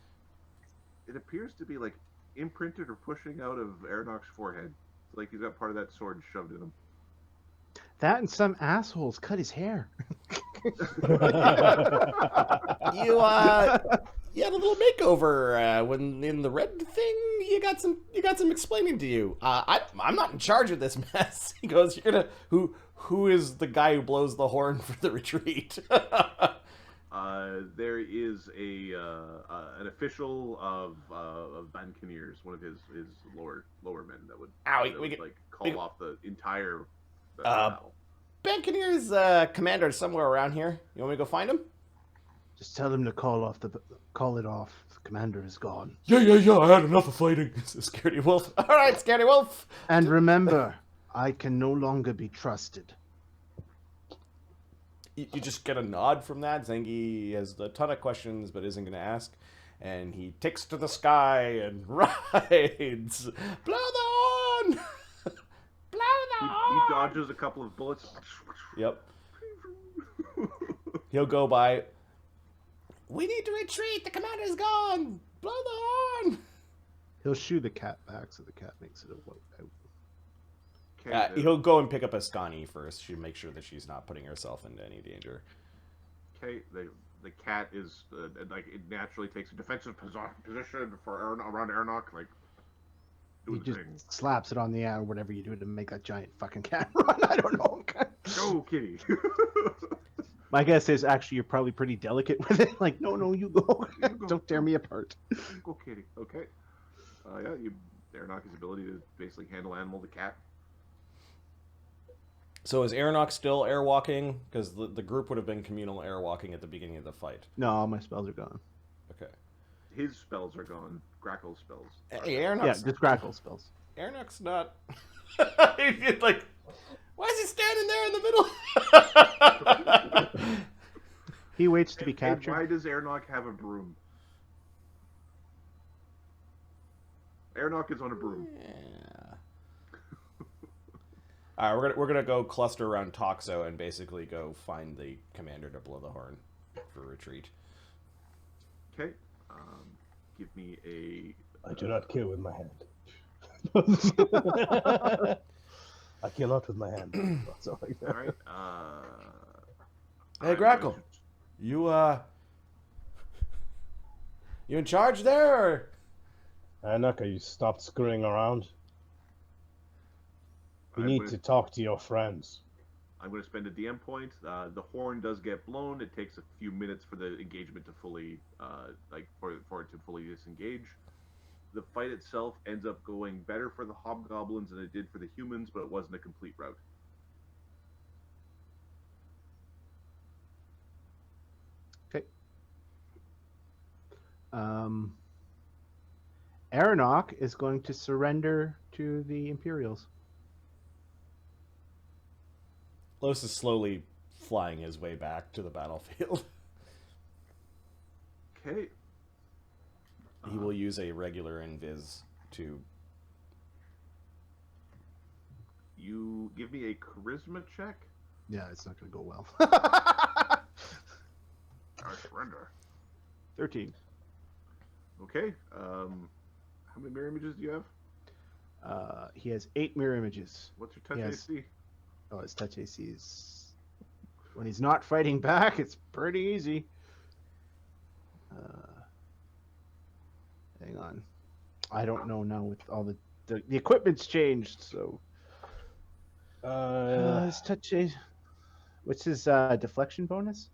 it appears to be like imprinted or pushing out of Aranok's forehead. It's like he's got part of that sword shoved in him. That and some assholes cut his hair. You had a little makeover when in the red thing. You got some explaining to you. I'm not in charge of this mess. He goes, "You're gonna who is the guy who blows the horn for the retreat?" There is an official of Ban Kinnear's, one of his lower men that would, call off the entire battle. Ban Kinnear's commander is somewhere around here. You want me to go find him? Just tell him to call it off. The commander is gone. Yeah, I had enough of fighting. It's a Scaredy Wolf. All right, Scaredy Wolf. And remember, I can no longer be trusted. You just get a nod from that. Zengi has a ton of questions, but isn't going to ask. And he takes to the sky and rides. Blow the horn! Blow the horn! He dodges a couple of bullets. Yep. He'll go by. We need to retreat. The commander's gone. Blow the horn! He'll shoo the cat back so the cat makes it a white out. He'll go and pick up Ascani first to make sure that she's not putting herself into any danger. Okay, the cat is it naturally takes a defensive position for around Aranok, like He doing just thing. slaps it on the or whatever you do to make that giant fucking cat run. I don't know. Go, kitty. My guess is actually you're probably pretty delicate with it. Like, no, you go. Don't tear me apart. Go, kitty. Okay. Aranok's ability to basically handle animal the cat. So is Aranok still airwalking? Because the group would have been communal airwalking at the beginning of the fight. No, all my spells are gone. Okay. His spells are gone. Grakkel's spells. Hey, Aranok's... Yeah, just Grakkel spells. Aranok's not... He's like, why is he standing there in the middle? He waits to be And captured. why does Aranok have a broom? Aranok is on a broom. Yeah. All right, we're gonna go cluster around Toxo and basically go find the commander to blow the horn for retreat. Okay. Give me a. I do not kill with my hand. I kill not with my hand. Something like that. All right. Hey, I'm Grakkel, going to- you in charge there? Or? Anaka, you stopped screwing around. You I'm need gonna- to talk to your friends. I'm going to spend a DM point. The horn does get blown. It takes a few minutes for the engagement to fully, for it to fully disengage. The fight itself ends up going better for the hobgoblins than it did for the humans, but it wasn't a complete rout. Okay. Aranok is going to surrender to the Imperials. Los is slowly flying his way back to the battlefield. Okay. He will use a regular invis to. You give me a charisma check. Yeah, it's not going to go well. I surrender. 13. Okay. How many mirror images do you have? He has 8 mirror images. What's your touch Yes. AC? Oh, his touch AC is... When he's not fighting back, it's pretty easy. Hang on. I don't know now with all the equipment's changed, so... his touch AC... What's his deflection bonus?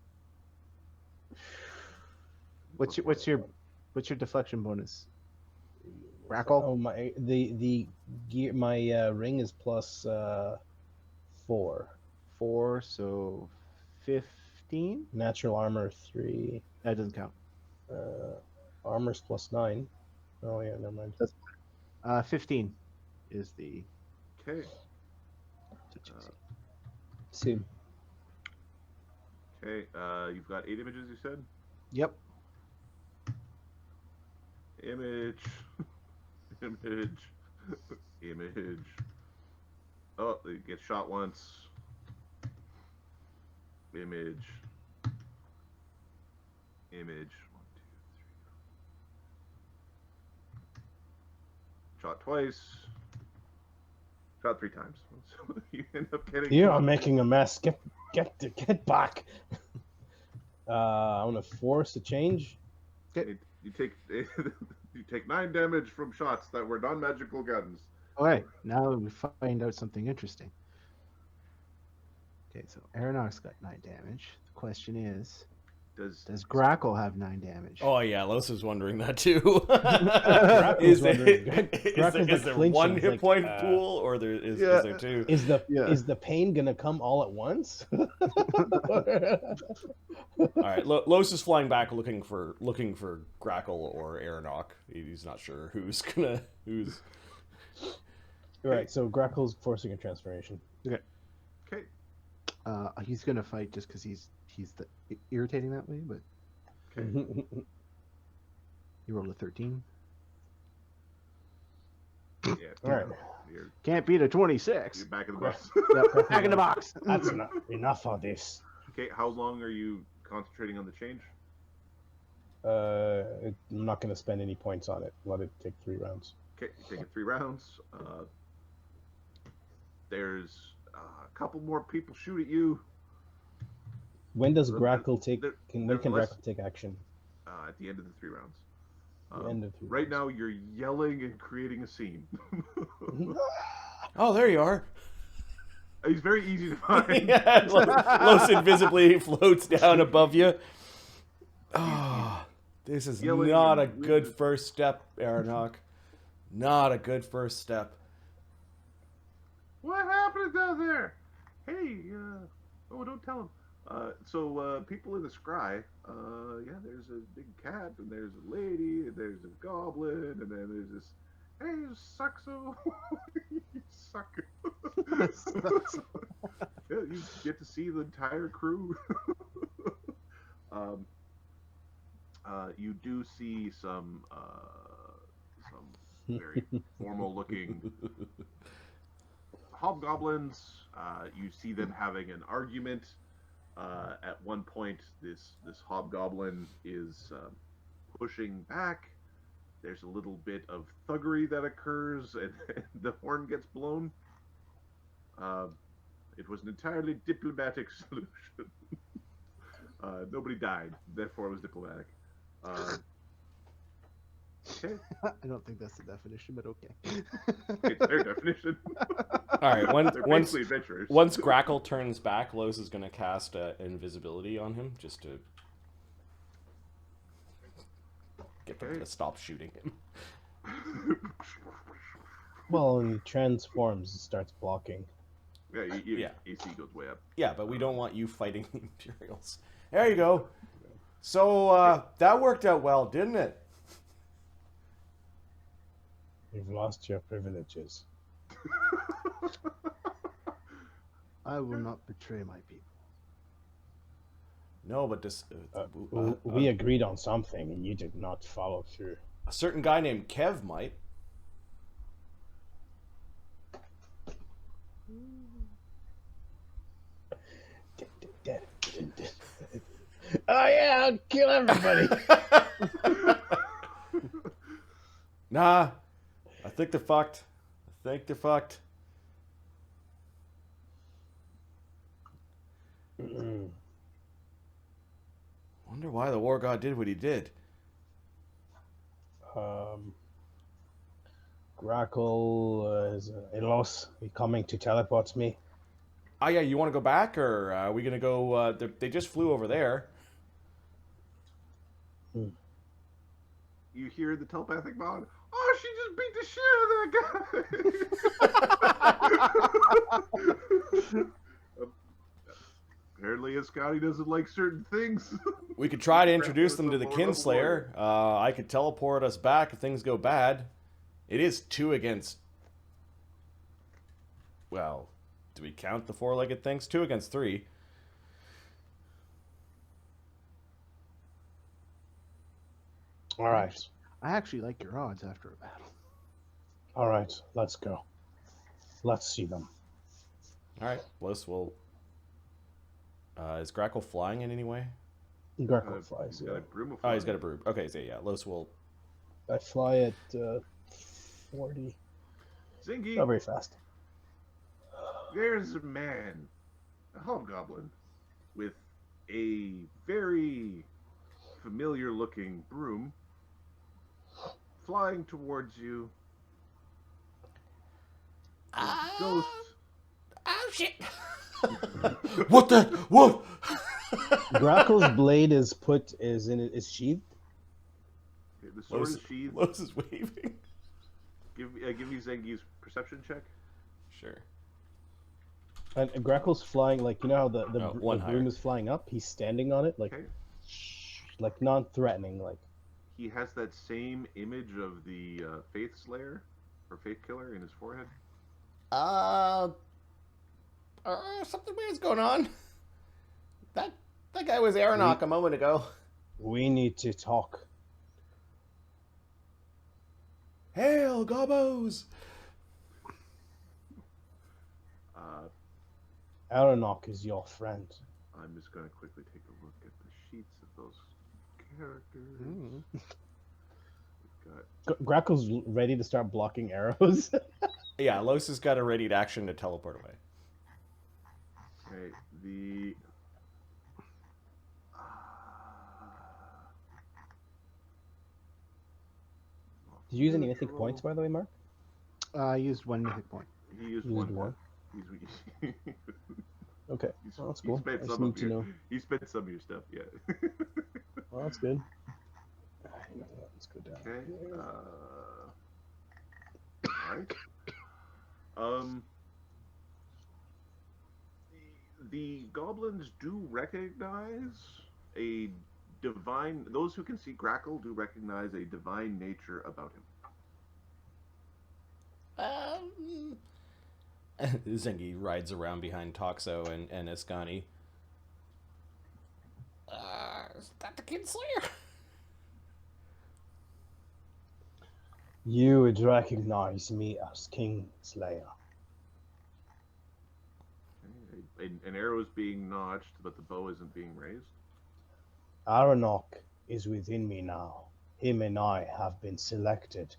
What's your deflection bonus? Grakkel? Oh my! The gear. My ring is plus 4. 4, so 15? Natural armor 3. That doesn't count. Armor's plus 9. Oh yeah, never mind. 15 is the Okay. touch AC. See. Okay. You've got 8 images, you said? Yep. Image. Image. Image. Oh, they get shot once. Image. Image. 1, 2, 3. Shot twice. Shot 3 times. So you end up getting. You are making a mess. Get back. I want to force a change. You take you take 9 damage from shots that were non-magical guns. Okay, now we find out something interesting. Okay, so Aranok's got 9 damage. The question is, does Grakkel have 9 damage? Oh yeah, Los is wondering that too. Grackle's is wondering. there flinching. one He's hit like, point pool, or is there 2? Is the pain gonna come all at once? All right, Los is flying back, looking for Grakkel or Aranok. He's not sure who's. Right, so Grackle's forcing a transformation. Okay. He's gonna fight just because he's irritating that way, but Okay. he rolled a 13. Yeah. All right. You're Can't beat a 26. back in the box. Back in the box. That's enough of this. Okay. How long are you concentrating on the change? I'm not going to spend any points on it. Let it take 3 rounds. Okay. Taking 3 rounds. There's a couple more people shoot at you. When does They're- Grackle take? they're- When they're can less- Grackle take action? At the end of the 3 rounds. The end of 3 Right rounds. now, you're yelling and creating a scene. Oh, there you are. He's very easy to find. Yeah, Los invisibly floats down above you. Oh, this is Yelling not a and good weird. first step, Aranok. Not a good first step. What happened down there? Hey, oh, don't tell him. So people in the scry, yeah, there's a big cat, and there's a lady, and there's a goblin, and then there's this, hey, Suxo, you suck. Yeah, you get to see the entire crew. You do see some very formal-looking hobgoblins. You see them having an argument. At one point, this hobgoblin is pushing back. There's a little bit of thuggery that occurs, and the horn gets blown. It was an entirely diplomatic solution. Nobody died, therefore it was diplomatic. Okay. I don't think that's the definition, but okay. It's their definition. All right. They're Once basically adventurers. once Grackle turns back, Lloes is going to cast invisibility on him just to get them to stop shooting him. Well, when he transforms, it starts blocking. Yeah, AC goes way up. Yeah, but we don't want you fighting the Imperials. There you go. So that worked out well, didn't it? You've lost your privileges. I will not betray my people. No, but this We agreed on something, and you did not follow through. a certain guy named Kev might. Oh yeah, I'll kill everybody. Nah, I think they're fucked. Mm. Wonder why the War God did what he did. Grakkel is Los. He coming to teleport me. Oh yeah, you want to go back, or are we gonna go? They just flew over there. You hear the telepathic mod? Oh, she just beat the shit out of that guy. Apparently, Scotty doesn't like certain things. We could try to introduce them to the Kinslayer. I could teleport us back if things go bad. It is 2 against... Well, do we count the 4-legged things? 2 against 3. All right. I actually like your odds after a battle. All right. Let's go. Let's see them. All right, Los will... is Grackle flying in any way? Grakkel flies. He's got a broom of Oh, he's fire. got a broom. Okay, so yeah, Los will... I fly at 40. Zingy, Not very fast. there's a man, a hobgoblin, with a very familiar-looking broom, flying towards you. Ghost. Oh shit! What the? What? Grakkel's blade is sheathed. Okay, the sword is sheathed. Los is waving. Give me Zengi's perception check. Sure. And Grakkel's flying like, you know how the one higher. broom is flying up? He's standing on it Okay. like non-threatening. Like He has that same image of the Faith Slayer or Faith Killer in his forehead. Something weird's going on. That guy was Aranok a moment ago. we need to talk. Hail, Gobos! Aranok is your friend. I'm just going to quickly take a look at the sheets of those characters. We've got Grakkel's ready to start blocking arrows. Yeah, Los has got a ready action to teleport away. okay, the Did you use any mythic points, by the way, Mark? I used 1 mythic point. he used You used one. one? He's, Okay, he's, well, that's he cool. I spent just some need of to your, know. He spent some of your stuff, yeah. Well, that's good. Let's go down. Okay. Alright. The goblins do recognize a divine. Those who can see Grackle do recognize a divine nature about him. Zengi rides around behind Toxo and Escani. Is that the Kinslayer? You would recognize me as King Slayer. an arrow is being notched, but the bow isn't being raised. Aranok is within me now. Him and I have been selected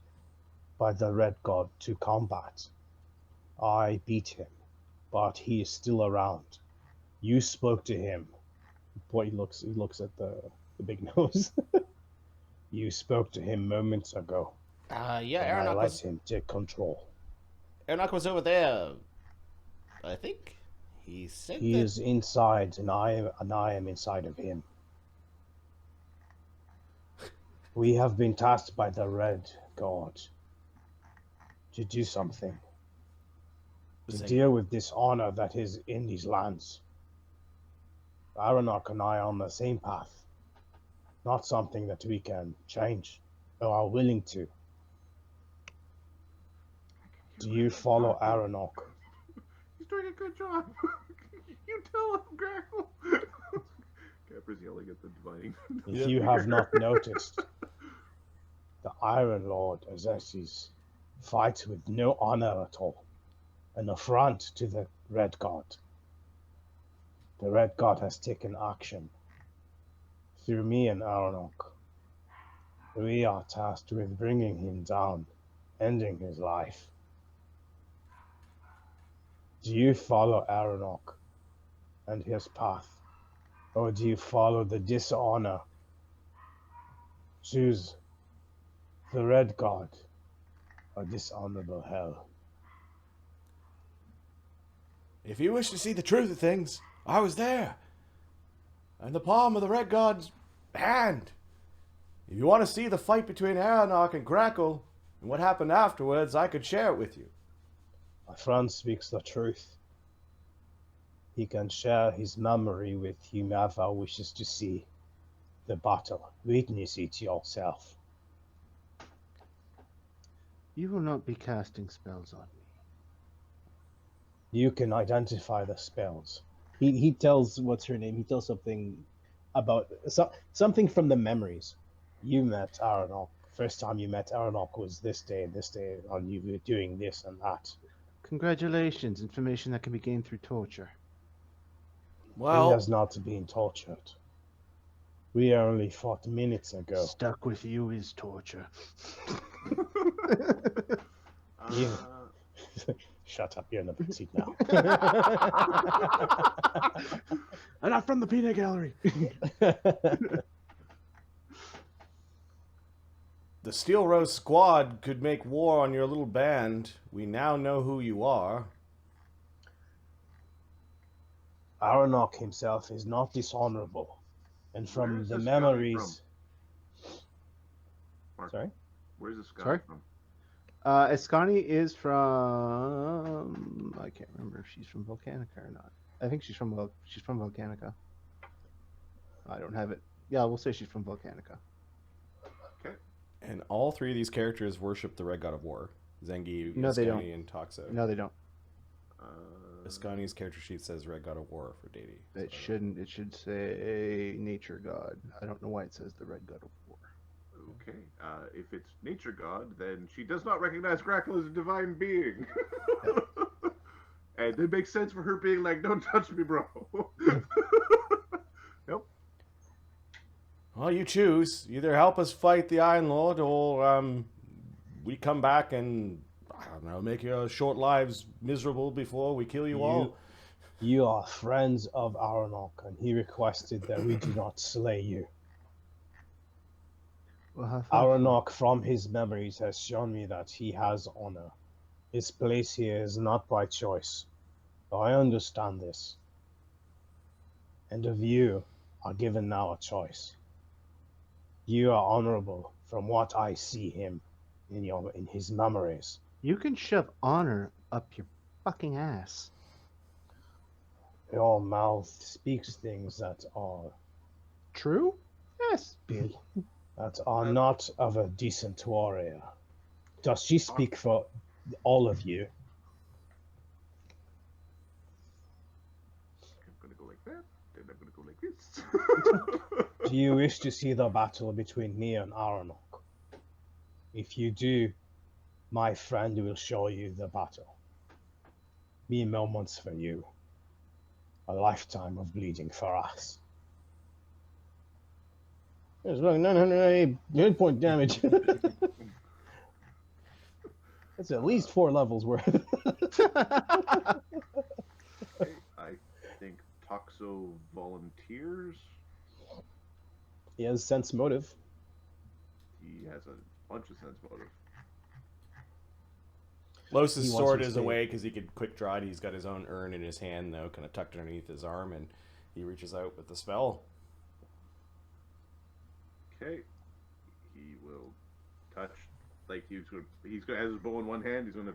by the Red God to combat. I beat him, but he is still around. You spoke to him. Boy, he looks at the big nose. You spoke to him moments ago. Yeah, and I Aranok let was him take control. over there. I think he said He that. is inside, and I am inside of him. We have been tasked by the Red God to do something, to deal with dishonor that is in these lands. Aranok and I are on the same path, not something that we can change or are willing to. Do you follow Aranok? He's doing a good job. You tell him, Grakkel. Capper's yelling at the divining. If you have not noticed, the Iron Lord Azaersi fights with no honor at all, an affront to the Red God. The Red God has taken action through me and Aranok. We are tasked with bringing him down, ending his life. Do you follow Aranok and his path, or do you follow the dishonor? Choose the Red God or dishonorable hell. If you wish to see the truth of things, I was there. In the palm of the Red God's hand. If you want to see the fight between Aranok and Grakkel, and what happened afterwards, I could share it with you. My friend speaks the truth. He can share his memory with whomever wishes to see the battle. Witness it yourself. You will not be casting spells on me. You can identify the spells. He tells, what's her name? He tells something about something from the memories. You met Aranok. First time you met Aranok was this day and this day, and you were doing this and that. Congratulations, information that can be gained through torture. Well, He has not been tortured. We only fought minutes ago. Stuck with you is torture. You... Shut up, you're in the back seat now. I'm not from the peanut gallery. the Steelrose Squad could make war on your little band. We now know who you are. Aranok himself is not dishonorable. And from Where's the this memories... Mark, Sorry? where's this guy Sorry? from? Escani is from... I can't remember if she's from Volcanica or not. I think she's from Volcanica. I don't have it. Yeah, we'll say she's from Volcanica. Okay. And all three of these characters worship the Red God of War. Zengi, No, they don't. Iskani, and Toxo. No, they don't. Iskani's character sheet says Red God of War for Deity. It shouldn't. It should say Nature God. I don't know why it says the Red God of War. Okay. If it's nature god, then she does not recognize Grakkel as a divine being. And it makes sense for her being like, "Don't touch me, bro." Nope. Well, you choose. Either help us fight the Iron Lord, or we come back and, I don't know, make your short lives miserable before we kill you all. You are friends of Aranok, and he requested that we do not slay you. Well, Aranok, from his memories, has shown me that he has honor. His place here is not by choice. I understand this. And of you are given now a choice. You are honorable from what I see him in his memories. you can shove honor up your fucking ass. Your mouth speaks things that are True? Yes. not of a decent warrior. Does she speak for all of you? I'm gonna go like that, then I'm gonna go like this. Do you wish to see the battle between me and Aranok? If you do, my friend will show you the battle. Mere moments for you. a lifetime of bleeding for us. There's like 980 hit point damage. That's at least 4 levels worth. Okay, I think Toxo volunteers. He has sense motive. He has a bunch of sense motive. Lloes' He wants sword to is stay. away because he could quick draw it. He's got his own urn in his hand, though, kind of tucked underneath his arm, and he reaches out with the spell. Okay, he will touch. Like he's gonna have his bow in one hand. He's gonna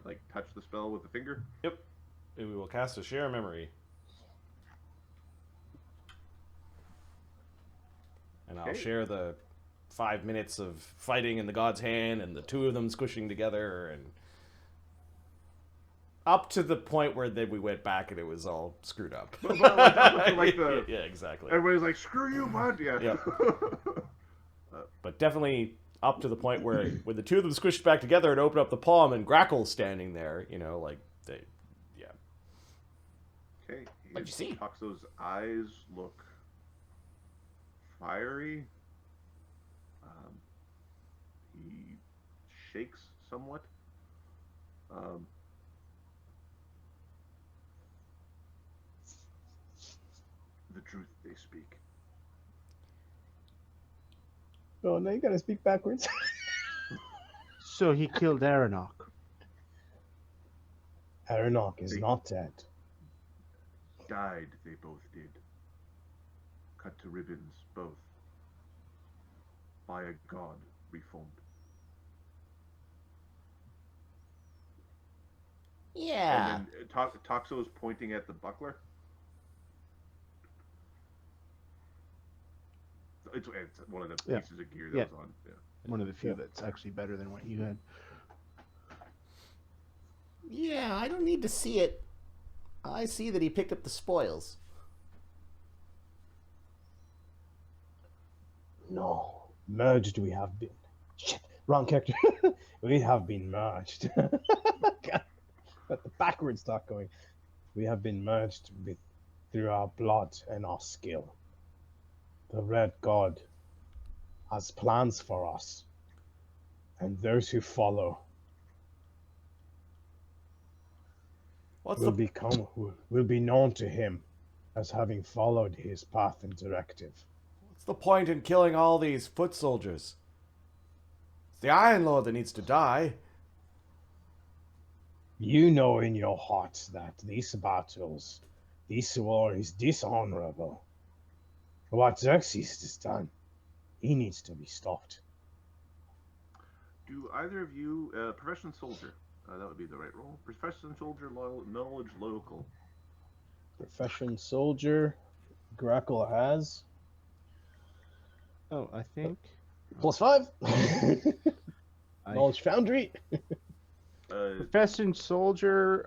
like touch the spell with the finger. Yep. And we will cast a share memory. And I'll Okay. share the 5 minutes of fighting in the god's hand and the two of them squishing together, and up to the point where then we went back and it was all screwed up. Well, like the- yeah, exactly. Everybody's like, "Screw you, bud!" Yeah. Yeah. But definitely up to the point where when the two of them squished back together and opened up the palm and Grakkel's standing there, you know, like they, yeah. Okay. What'd you see? Toxo's eyes look fiery. He shakes somewhat. The truth they speak. Oh, now you gotta speak backwards. So he killed Aranok. Aranok is not dead. Died, they both did. Cut to ribbons, both. By a god reformed. Yeah. And then Toxo's pointing at the buckler. It's one of the Yeah. pieces of gear that Yeah. was on. Yeah. One of the few Yeah. that's actually better than what you had. Yeah, I don't need to see it. I see that he picked up the spoils. No, merged we have been. Shit, wrong character. We have been merged. Got the backwards talk going. We have been merged with through our blood and our skill. The Red God has plans for us, and those who follow What's will the will be known to him as having followed his path and directive. what's the point in killing all these foot soldiers? It's the Iron Lord that needs to die. You know in your heart that these battles, this war is dishonorable. What Xerxes has done, he needs to be stopped. Do either of you, profession soldier, that would be the right role. Profession soldier, knowledge local. Profession soldier, Grakkel has Oh, I think. +5. I- Knowledge Foundry. Profession soldier,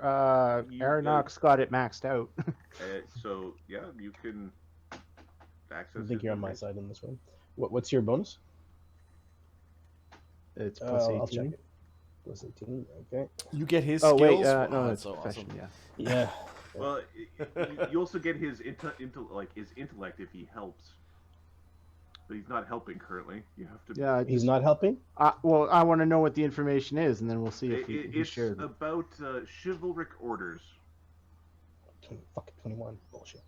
You Aranok's got it maxed out. So yeah, you can access. I think his you're on my memories. side on this one. What's your bonus? It's plus 18. I'll check it. +18. Okay. You get his Oh, skills. wait, Wow, no, that's it's so profession, awesome. yeah. Yeah. Well, you also get his his intellect if he helps. But he's not helping currently. You have to. Yeah, He's not helping. well, I want to know what the information is, and then we'll see if he It's shared it. about chivalric orders. 21. Bullshit.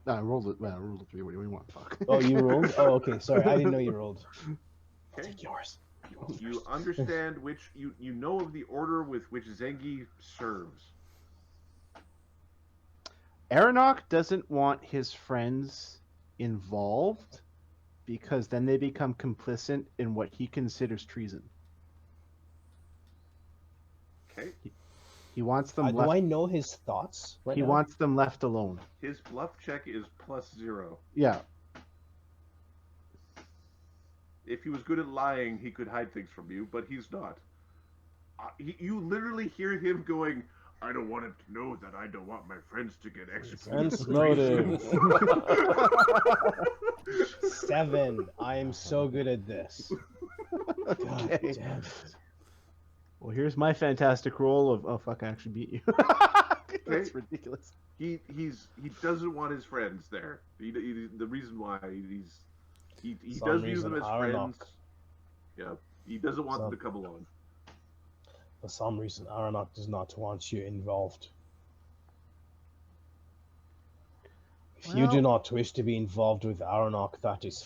No, I rolled it. Well, I rolled a 3. What do you want? Fuck. Oh, you rolled? Oh, okay. Sorry, I didn't know you rolled. I'll Okay. take yours. You understand which you know of the order with which Zengi serves. Aranok doesn't want his friends involved because then they become complicit in what he considers treason. Okay. He wants them Do left. I know his thoughts right He now? wants them left alone. His bluff check is +0. Yeah. If he was good at lying, he could hide things from you, but he's not. You literally hear him going, "I don't want him to know that I don't want my friends to get executed." Sense for motive. treason." 7. I am so good at this. God Okay. damn it. Well, here's my fantastic roll of, oh fuck, I actually beat you. That's ridiculous. he doesn't want his friends there. The reason why he Some does view reason them as Aranok. friends. Yeah, he doesn't want them to come along. For some reason, Aranok does not want you involved. If you do Well- not wish to be involved with Aranok, that is